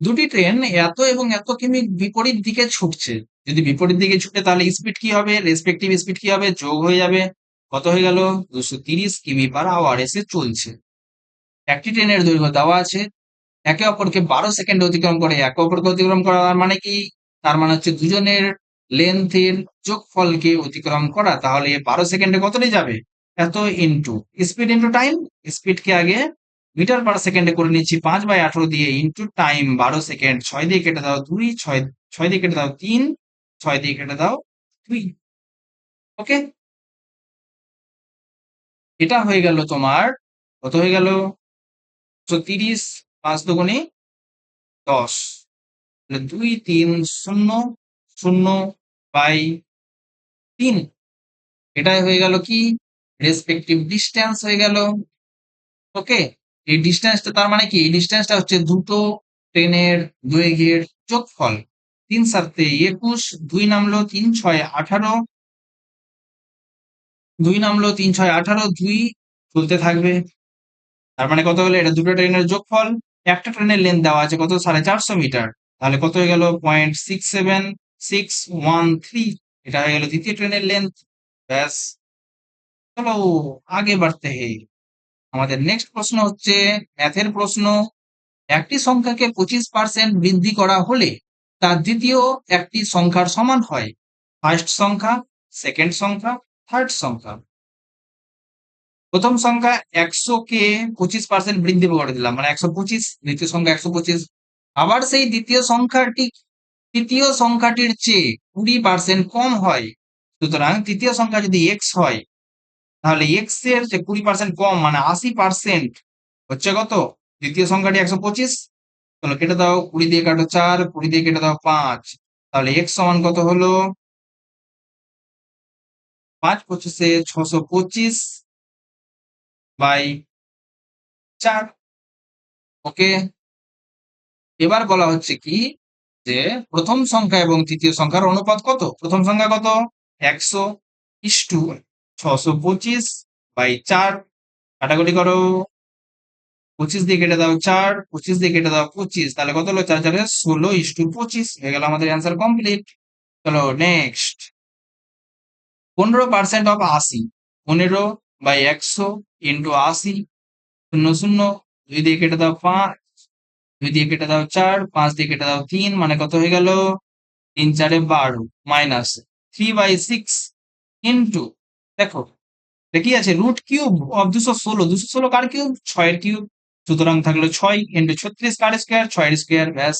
দুটি ট্রেন এত এবং এত কিমি বিপরীত দিকে ছুটছে, যদি বিপরীত দিকে ছুটে তাহলে স্পিড কি হবে, রেসপেক্টিভ স্পিড কি হবে, যোগ হয়ে যাবে, কত হয়ে গেল 230 কিমি/আওয়ার এসে চলছে। একটি ট্রেনের দৈর্ঘ্য দেওয়া আছে, একে অপরকে 12 সেকেন্ডে অতিক্রম করে, একে অপরকে অতিক্রম করার মানে কি, তার মানে হচ্ছে দুজনের লেন্থের যোগফলকে অতিক্রম করা, তাহলে 12 সেকেন্ডে কতটি যাবে, এত ইন্টু স্পিড ইন্টু টাইম, স্পিডকে আগে মিটার পার সেকেন্ডে করে নিচ্ছি 5/18 দিয়ে, ইন্টু টাইম 12 সেকেন্ড, 6 দিয়ে কেটে দাও 2, 6 6 দিয়ে কেটে দাও 3, 6 দিয়ে কেটে দাও 2, ওকে। এটা হয়ে গেল তোমার, কত হয়ে গেল 130, 5 দুগুণে 10, 2 3 0 0 বাই 3, এটাই হয়ে গেল কি রেসপেক্টিভ ডিস্টেন্স হয়ে গেল, ওকে। এই ডিস্টেন্সটা তার মানে কি, এই ডিস্টেন্সটা হচ্ছে দুটো ট্রেনের দৈর্ঘ্যের যোগফল। 3 7 21, 2 নামলো 3 6 18, 2 নামলো 3 6 18, 2 চলতে থাকবে, তার মানে কত হলো, এটা দুটো ট্রেনের যোগফল। একটা ট্রেনের লেন্থ দেওয়া আছে কত 450 মিটার, তাহলে কত হয়ে গেল 0.67613, এটা হয়ে গেল দ্বিতীয় ট্রেনের লেন্থ, ব্যাস। চলো আগে বাড়তে হে। আমাদের নেক্সট প্রশ্ন হচ্ছে ম্যাথের প্রশ্ন। একটি সংখ্যাকে 25% বৃদ্ধি করা হলে তার দ্বিতীয় একটি সংখ্যার সমান হয়, ফার্স্ট সংখ্যা, সেকেন্ড সংখ্যা, থার্ড সংখ্যা। প্রথম সংখ্যা 100 কে 25% বৃদ্ধি করে দিলাম, মানে 125, দ্বিতীয় সংখ্যা 125, আবার সেই দ্বিতীয় সংখ্যাটি তৃতীয় সংখ্যাটির চেয়ে 20% কম হয়, সুতরাং তৃতীয় সংখ্যা যদি এক্স হয়, তাহলে এক্স এর যে 20% কম মানে 80% হচ্ছে কত, দ্বিতীয় সংখ্যাটি 125, চলো কেটে দাও, 20 দিয়ে কাটো 4, 20 দিয়ে কেটে দাও 5, তাহলে এক্স সমান কত হলো 5 25 625 বাই 4, ওকে। এবার বলা হচ্ছে কি, যে প্রথম সংখ্যা এবং তৃতীয় সংখ্যার অনুপাত কত, প্রথম সংখ্যা কত 100 ইস্টু 625/4, কাটাকুটি করো, 25 দিয়ে কেটে দাও 4, 25 দিয়ে কেটে দাও 25, তাহলে কত হলো 4 4 16:25 হয়ে গেল আমাদের অ্যান্সার কমপ্লিট। চলো নেক্সট। 15% অফ 80, 15/100 ইন্টু 80, 0 0, 2 দিয়ে কেটে দাও 5, 2 দিয়ে কেটে দাও 4, 5 দিয়ে কেটে দাও 3, মানে কত হয়ে গেল 3 4 12, মাইনাস 3/6 ইন্টু, দেখো এটা কি আছে, রুট কিউব অফ 216, 216 কার কিউব 6 এর কিউব, সুতরাং থাকলো 6 ইন্টু 36 কার স্কোয়ার 6 এর স্কোয়ার, ব্যাস।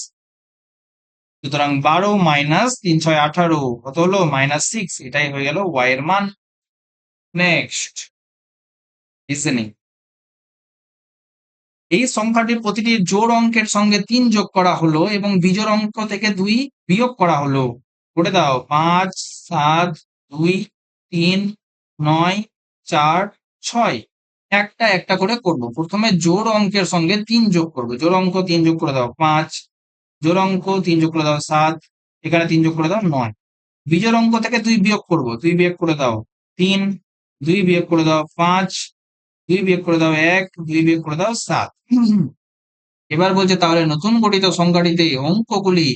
সুতরাং 12 মাইনাস 3 6 18 কত হলো -6, এটাই হয়ে গেল ওয়াই এর মান। Next, listening. এই সংখ্যাটির প্রতিটি জোড় অঙ্কের সঙ্গে ৩ যোগ করা হলো এবং বিজোড় অঙ্ক থেকে ২ বিয়োগ করা হলো। করে দাও ৫, ৭, ২, ৩, ৯, ৪, ৬। একটা একটা করে করব। প্রথমে জোড় অঙ্কের সঙ্গে ৩ যোগ করব। জোড় অঙ্ক ৩ যোগ করে দাও ৫, জোড় অঙ্ক ৩ যোগ করে দাও ৭, এখানে ৩ যোগ করে দাও ৯। বিজোড় অঙ্ক থেকে ২ বিয়োগ করব। ২ বিয়োগ করে দাও ৩, ২ বিয়োগ করে দাও ৫, ২ বিয়োগ করে দাও ১, ২ বিয়োগ করে দাও ৭। এবার বলছে তাহলে নতুন গঠিত সংখ্যাটিতে অঙ্কগুলি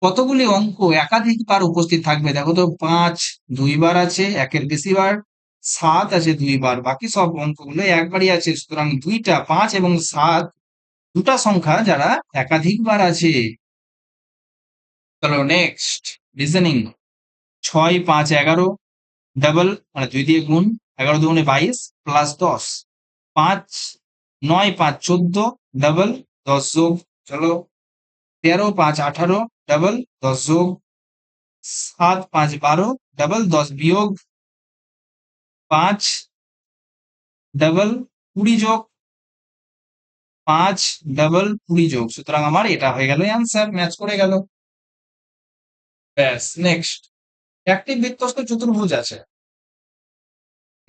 কতগুলি অঙ্ক একাধিকবার উপস্থিত থাকবে? দেখো তো ৫ ২ বার আছে, ১ এর বেশি বার, ৭ আছে ২ বার, বাকি সব অঙ্কগুলো একবারই আছে। সুতরাং ২টা ৫ এবং ৭ দুটা সংখ্যা যারা একাধিকবার আছে। চলো নেক্সট রিজনিং। ৬ ৫ ১১ ডাবল মানে ২ দিয়ে গুণ, ১১ দুগুণে ২২ প্লাস ১০, ৫ ৯ ৫ ১৪ ডাবল ১০ যোগ, চলো ১৩ ৫ ১৮ ডাবল ১০ যোগ, ৭ ৫ ১২ ডাবল ১০ বিয়োগ, ৫ ডাবল ২০ যোগ, ৫ ডাবল ২০ যোগ। সুতরাং আমার এটা হয়ে গেল অ্যান্সার, ম্যাচ করে গেল। ব্যাস নেক্সট। একটি বৃত্তস্থ চতুর্ভুজ আছে।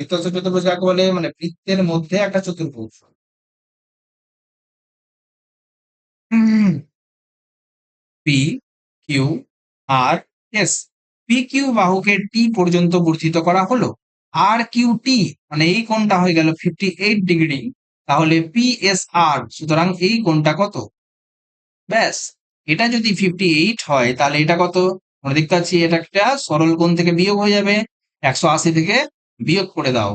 বৃত্তস্থ চতুর্ভুজ কাকে বলে? মানে বৃত্তের মধ্যে একটা চতুর্ভুজ। P Q R S. P Q বাহুকে টি পর্যন্ত বর্ধিত করা হলো। আর কিউ টি মানে এই কোণটা হয়ে গেল 58 ডিগ্রি। তাহলে পি এস আর, সুতরাং এই কোণটা কত? ব্যাস, এটা যদি 58 হয় তাহলে এটা কত? আমরা দেখতে পাচ্ছি এটা একটা সরল কোণ থেকে বিয়োগ হয়ে যাবে। 180 থেকে বিয়োগ করে দাও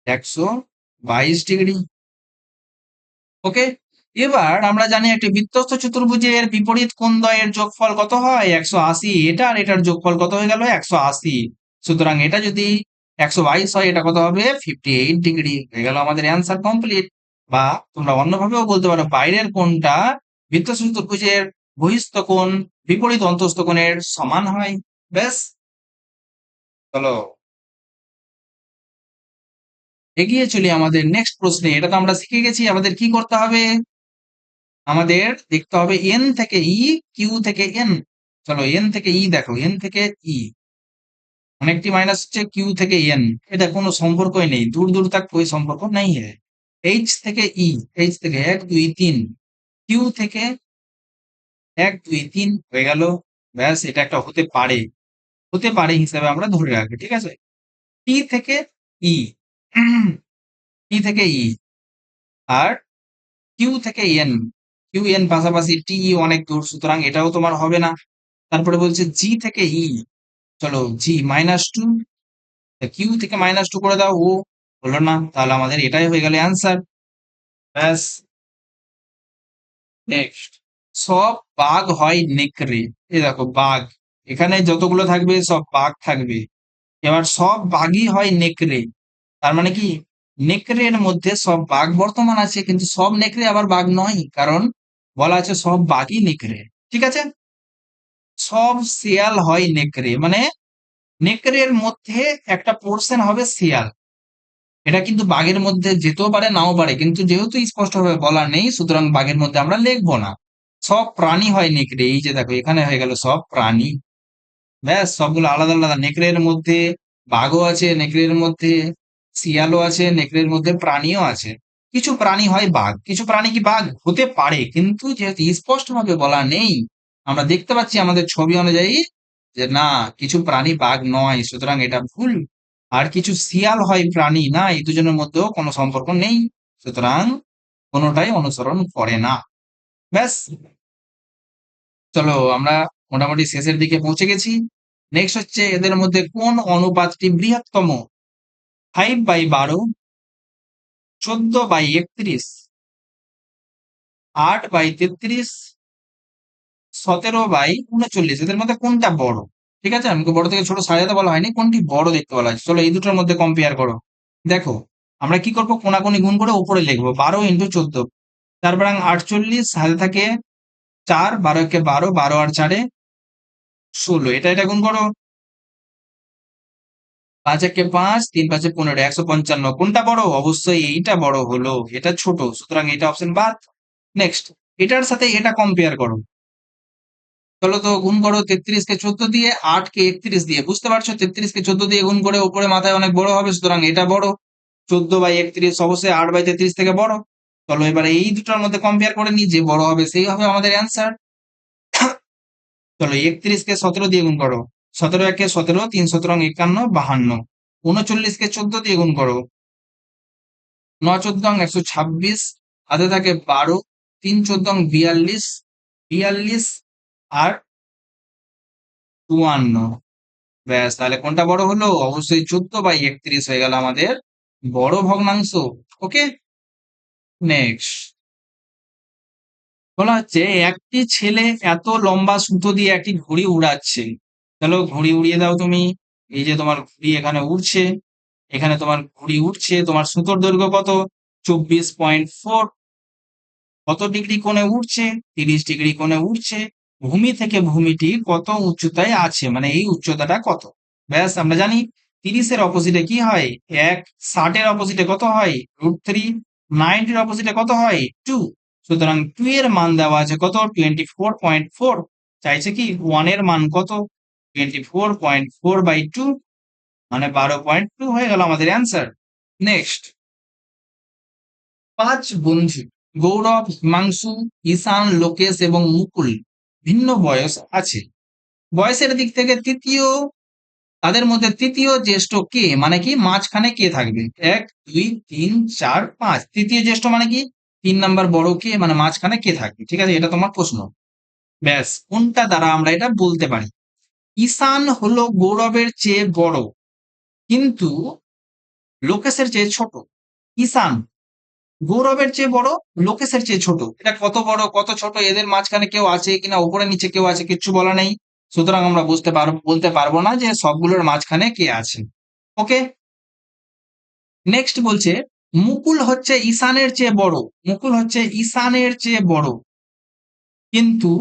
122 ডিগ্রি। ওকে, এবার আমরা জানি একটি বৃত্তস্থ চতুর্ভুজের বিপরীত কোণদ্বয়ের যোগফল কত হয়? 180। এটা আর এটার যোগফল কত হয়ে গেল? 180। সুতরাং এটা যদি 122 হয়, এটা কত হবে? 58 ডিগ্রি। হয়ে গেল আমাদের অ্যান্সার কমপ্লিট। বা তোমরা অন্যভাবেও বলতে পারো বাইরের কোণটা বৃত্তস্থ চতুর্ভুজের বহিস্থ কোণ বিপরীত অন্তস্থ কোণের সমান হয়। ব্যাস, চলো এগিয়ে চলি আমাদের নেক্সট প্রশ্নে। এটা তো আমরা শিখে গেছি, আমাদের কি করতে হবে? আমাদের দেখতে হবে এন থেকে ই, কিউ থেকে এন। চলো এন থেকে ই দেখো, এন থেকে ই অনেকটি মাইনাস হচ্ছে, কিউ থেকে এন এটা কোনো সম্পর্কই নেই, দূর দূর তক कोई সম্পর্ক নেই है। এইচ থেকে ই, এইচ থেকে ১ ২ ৩, কিউ থেকে ১ ২ ৩ হয়ে গেল। ব্যাস, এটা একটা হতে পারে হিসাবে আমরা ধরে রাখি, ঠিক আছে। টি থেকে ই, টি থেকে ই আর কিউ থেকে এন, কিউ এন পাশাপাশি, টি ই অনেক দূর, সুতরাং এটাও তোমার হবে না। তারপরে বলছে জি থেকে ই, চলো জি -2, কিউ থেকে -2 করে দাও, ও হলো না, তাহলে আমাদের এটাই হয়ে গেল অ্যান্সার। ব্যাস নেক্সট। সব বাঘ হয় নেকড়ে। এই দেখো বাঘ, এখানে যতগুলো থাকবে সব বাঘ থাকবে। এবার সব বাঘই হয় নেকড়ে, তার মানে কি নেকড়ের মধ্যে সব বাঘ বর্তমান আছে, কিন্তু সব নেকড়ে আবার বাঘ নয়, কারণ বলা আছে সব বাঘই নেকড়ে। ঠিক আছে, সব শিয়াল হয় নেকড়ে, মানে নেকড়ের মধ্যে একটা পোর্শন হবে শিয়াল। এটা কিন্তু বাঘের মধ্যে যেতেও পারে নাও পারে, কিন্তু যেহেতু স্পষ্টভাবে বলা নেই, সুতরাং বাঘের মধ্যে আমরা লিখবো না। সব প্রাণী হয় নেকড়ে, এই যে দেখো এখানে হয়ে গেল সব প্রাণী। ব্যাস, সবগুলো আলাদা আলাদা। নেকড়ের মধ্যে বাঘও আছে, নেকড়ের মধ্যে শিয়ালও আছে, নেকড়ের মধ্যে প্রাণীও আছে। কিছু প্রাণী হয় বাঘ, কিছু প্রাণী কি বাঘ হতে পারে, কিন্তু যেহেতু স্পষ্টভাবে বলা নেই, আমরা দেখতে পাচ্ছি আমাদের ছবি অনুযায়ী যে না, কিছু প্রাণী বাঘ নয়, সুতরাং এটা ভুল। আর কিছু শিয়াল হয় প্রাণী, না, এই দুজনের মধ্যেও কোনো সম্পর্ক নেই, সুতরাং কোনোটাই অনুসরণ করে না। ব্যাস, চলো আমরা মোটামুটি শেষের দিকে পৌঁছে গেছি। নেক্সট হচ্ছে এদের মধ্যে কোন অনুপাতটি বৃহত্তম? 5/12, 14/31, 8/33, 17/39, এদের মধ্যে কোনটা বড়? ঠিক আছে, আমাকে বড় থেকে ছোট সাজাতে বলা হয়নি, কোনটি বড় দেখতে বলা হয়েছে। চলো এই দুটোর মধ্যে কম্পেয়ার করো। দেখো আমরা কি করবো, কোনাকুনি গুণ করে উপরে লিখবো 12 × 14, তারপর 48, সাথে থাকে 4, 12 × 12, 12 আর 4 16, এটা গুণ করো। 5 একে 5, 3 5 15, 155। কোনটা বড়? অবশ্যই এইটা বড় হলো, এটা ছোট, সুতরাং এটা অপশন বাদ। নেক্সট, এটার সাথে এটা কম্পেয়ার করো। চলো তো গুণ করো 33 কে 14 দিয়ে, 8 কে 31 দিয়ে। বুঝতে পারছো 33 কে 14 দিয়ে গুণ করে উপরে মাথায় অনেক বড় হবে, সুতরাং এটা বড়। 14/31 অবশ্যই 8/33 থেকে বড়। চলো এবারে এই দুটোর মধ্যে কম্পেয়ার করে নিই, যে বড় হবে সেই হবে আমাদের অ্যান্সার। চলো 31 কে 17 দিয়ে গুণ করো। 17 একে 17, 3 17 51, 52। 39 কে 14 দিয়ে গুণ করো। 9 14 126, হাতে থাকে 12, 3 14 42, 42 আর 52। ব্যাস, তাহলে কোনটা বড় হলো? অবশ্যই 14/31 হয়ে গেল আমাদের বড় ভগ্নাংশ। ওকে, নেক্সট বলা হচ্ছে একটি ছেলে এত লম্বা সুতো দিয়ে একটি ঘুড়ি উড়াচ্ছে। চলো ঘুড়ি উড়িয়ে দাও তুমি। এই যে তোমার ঘুড়ি এখানে উড়ছে, এখানে তোমার ঘুড়ি উঠছে, তোমার সুতোর দৈর্ঘ্য কত? 24.4। কত ডিগ্রি কোণে উঠছে? 30 ডিগ্রি কোণে উঠছে। ভূমি থেকে ভূমিটি কত উচ্চতায় আছে, মানে এই উচ্চতাটা কত? ব্যাস, আমরা জানি 30-এর অপোজিটে কি হয় 1, 60-এর অপোজিটে কত হয় √3, 90-এর অপোজিটে কত হয় 2। সুতরাং 2 এর মান দেওয়া আছে কত? 24.4। চাইছে কি 1 এর মান কত? 24.4/2, মানে 12.2 হয়ে গেল আমাদের অ্যান্সার। নেক্সট, 5 বন্ধু গৌরব, হিমাংশু, ঈশান, লোকেশ এবং মুকুল ভিন্ন বয়স আছে। বয়সের দিক থেকে তৃতীয়, তাদের মধ্যে তৃতীয় জ্যেষ্ঠ কে, মানে কি মাঝখানে কে থাকবে? 1 2 3 4 5। তৃতীয় জ্যেষ্ঠ মানে কি 3 নাম্বার বড় কে, মানে মাঝখানে কে থাকবে? ঠিক আছে, এটা তোমার প্রশ্ন। ব্যাস, কোনটা দ্বারা আমরা এটা বলতে পারি? ঈশান হলো গৌরবের চেয়ে বড়, কিন্তু লোকেশের চেয়ে ছোট। ঈশান গৌরবের চেয়ে বড়, লোকেশের চেয়ে ছোট। এটা কত বড় কত ছোট, এদের মাঝখানে কেউ আছে কিনা, উপরে নিচে কেউ আছে, কিচ্ছু বলা নেই। সুতরাং আমরা বলতে পারবো না যে সবগুলোর মাঝখানে কে আছে। ওকে, নেক্সট বলছে মুকুল হচ্ছে ঈশানের চেয়ে বড়। মুকুল হচ্ছে ঈশানের চেয়ে বড়, কিন্তু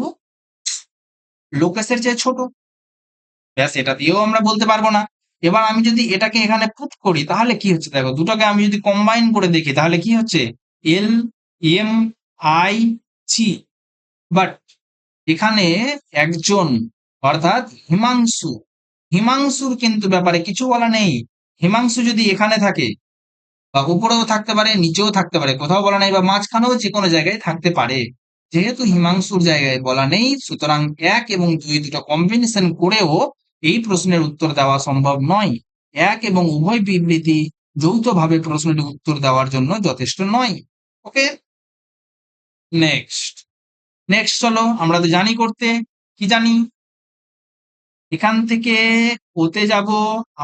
লোকেশের চেয়ে ছোট। ব্যাস, এটা দিয়েও আমরা বলতে পারবো না। এবার আমি যদি এটাকে এখানে পুট করি তাহলে কি হচ্ছে দেখো, দুটোকে আমি যদি কম্বাইন করে দেখি তাহলে কি হচ্ছে L M I C. But এখানে একজন, অর্থাৎ হিমাংশু, হিমাংশুর কিন্তু ব্যাপারে কিছু বলা নেই। হিমাংশু যদি এখানে থাকে, বা উপরেও থাকতে পারে, নিচেও থাকতে পারে, কোথাও বলা নেই, বা মাঝখানেও যে কোনো জায়গায় থাকতে পারে। যেহেতু হিমাংশুর জায়গায় বলা নেই, সুতরাং 1 এবং 2 দুটো কম্বিনেশন করেও এই প্রশ্নের উত্তর দেওয়া সম্ভব নয়। 1 এবং উভয় বিবৃতি যৌথভাবে প্রশ্নটির উত্তর দেওয়ার জন্য যথেষ্ট নয়। ওকে, নেক্সট। নেক্সট চলো, আমরা তো জানি করতে, কি জানি, এখান থেকে ওতে যাব,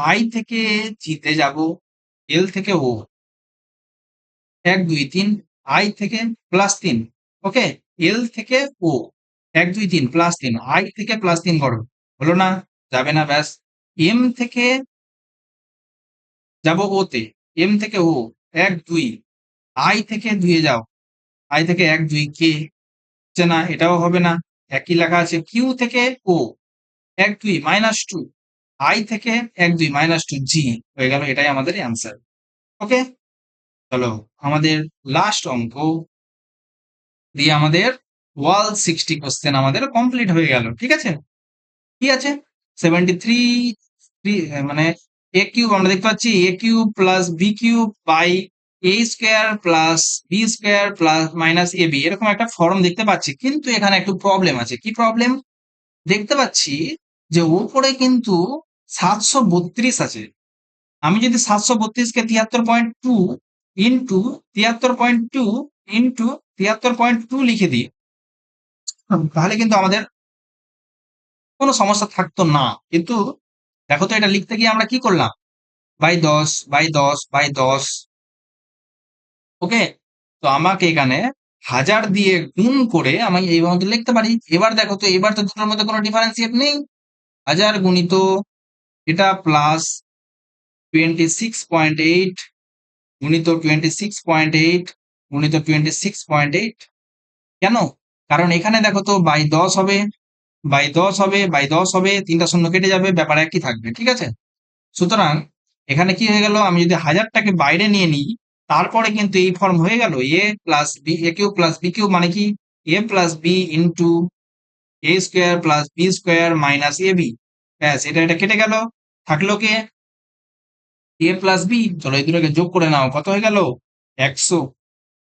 আই থেকে জিতে যাব, এল থেকে ও, 1 2 3, আই থেকে +3। ওকে, এল থেকে ও 1 2 3 +3, আই থেকে +3 করো। হলো না? যাবে না। ব্যাস, এম থেকে যাব ওতে, এম থেকে ও 1 2, আই থেকে 2 এ যাও, আই থেকে 1 2 কে, হচ্ছে না, এটাও হবে না। একই লেখা আছে কিউ থেকে ও 1 2 -2, আই থেকে 1 2 -2 জি। হয়ে গেল, এটাই আমাদের অ্যান্সার। ওকে, চলো আমাদের লাস্ট অঙ্ক দিয়ে আমাদের ওয়াল 60 কোশ্চেন আমাদের কমপ্লিট হয়ে গেল। ঠিক আছে, কি আছে 73, মানে এ কিউব আমরা দেখতে পাচ্ছি A cube plus B cube by A square plus B square plus minus A B, এরকম একটা ফর্ম দেখতে পাচ্ছি। কিন্তু এখানে একটু প্রবলেম আছে। কি প্রবলেম? দেখতে পাচ্ছি যে উপরে কিন্তু 732 আছে। আমি যদি 732-কে 73.2 ইন্টু 73.2 ইন্টু 73.2 লিখে দিই, তাহলে কিন্তু আমাদের কোনো সমস্যা থাকতো না। কিন্তু দেখো তো, এটা লিখতে গিয়ে আমরা কি করলাম, /10/10/10। ওকে, তো আমাকে এখানে 1000 দিয়ে গুণ করে আমি এইভাবে লিখতে পারি। এবার দেখো তো, এবার তো দুটোর মধ্যে কোনো ডিফারেন্সিয়েট নেই। 1000 গুণিত এটা প্লাস 26.8 গুণিত 26.8 গুণিত 26.8। কেন? কারণ এখানে দেখো তো /10 হবে, /10 হবে, /10 হবে, 3টা শূন্য কেটে যাবে, ব্যাপার একই থাকবে। ঠিক আছে, সুতরাং এখানে কি হয়ে গেল, আমি যদি 1000টাকে বাইরে নিয়ে নিই তারপরে কিন্তু এই ফর্ম হয়ে গেল A plus B, A cube plus B cube মানে কি A plus B into A square plus B square minus A B. ব্যাস, এটা কেটে গেল, থাকলো কে এ প্লাস বি। চলো এই দুটোকে যোগ করে নাও, কত হয়ে গেল 100।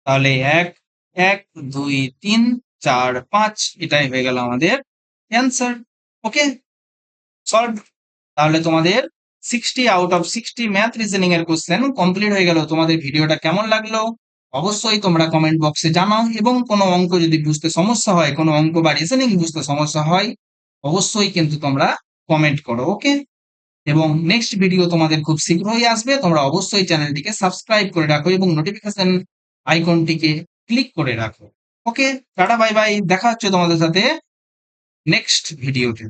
তাহলে 1 1 2 3 4 5, এটাই হয়ে গেল আমাদের অ্যান্সার। ওকে, সলভ। তাহলে তোমাদের 60 আউট অফ 60 ম্যাথ রিজনিং এর কোশ্চেন কমপ্লিট হয়ে গেল। তোমাদের ভিডিওটা কেমন লাগলো অবশ্যই তোমরা কমেন্ট বক্সে জানাও, এবং কোনো অঙ্ক যদি বুঝতে সমস্যা হয়, কোনো অঙ্ক বা রিজনিং বুঝতে সমস্যা হয় অবশ্যই কিন্তু তোমরা কমেন্ট করো। ওকে, এবং নেক্সট ভিডিও তোমাদের খুব শীঘ্রই আসবে। তোমরা অবশ্যই চ্যানেলটিকে সাবস্ক্রাইব করে রাখো এবং নোটিফিকেশন আইকনটিকে ক্লিক করে রাখো। ওকে, টাটা বাই বাই, দেখা হচ্ছে তোমাদের সাথে নেক্সট ভিডিওতে।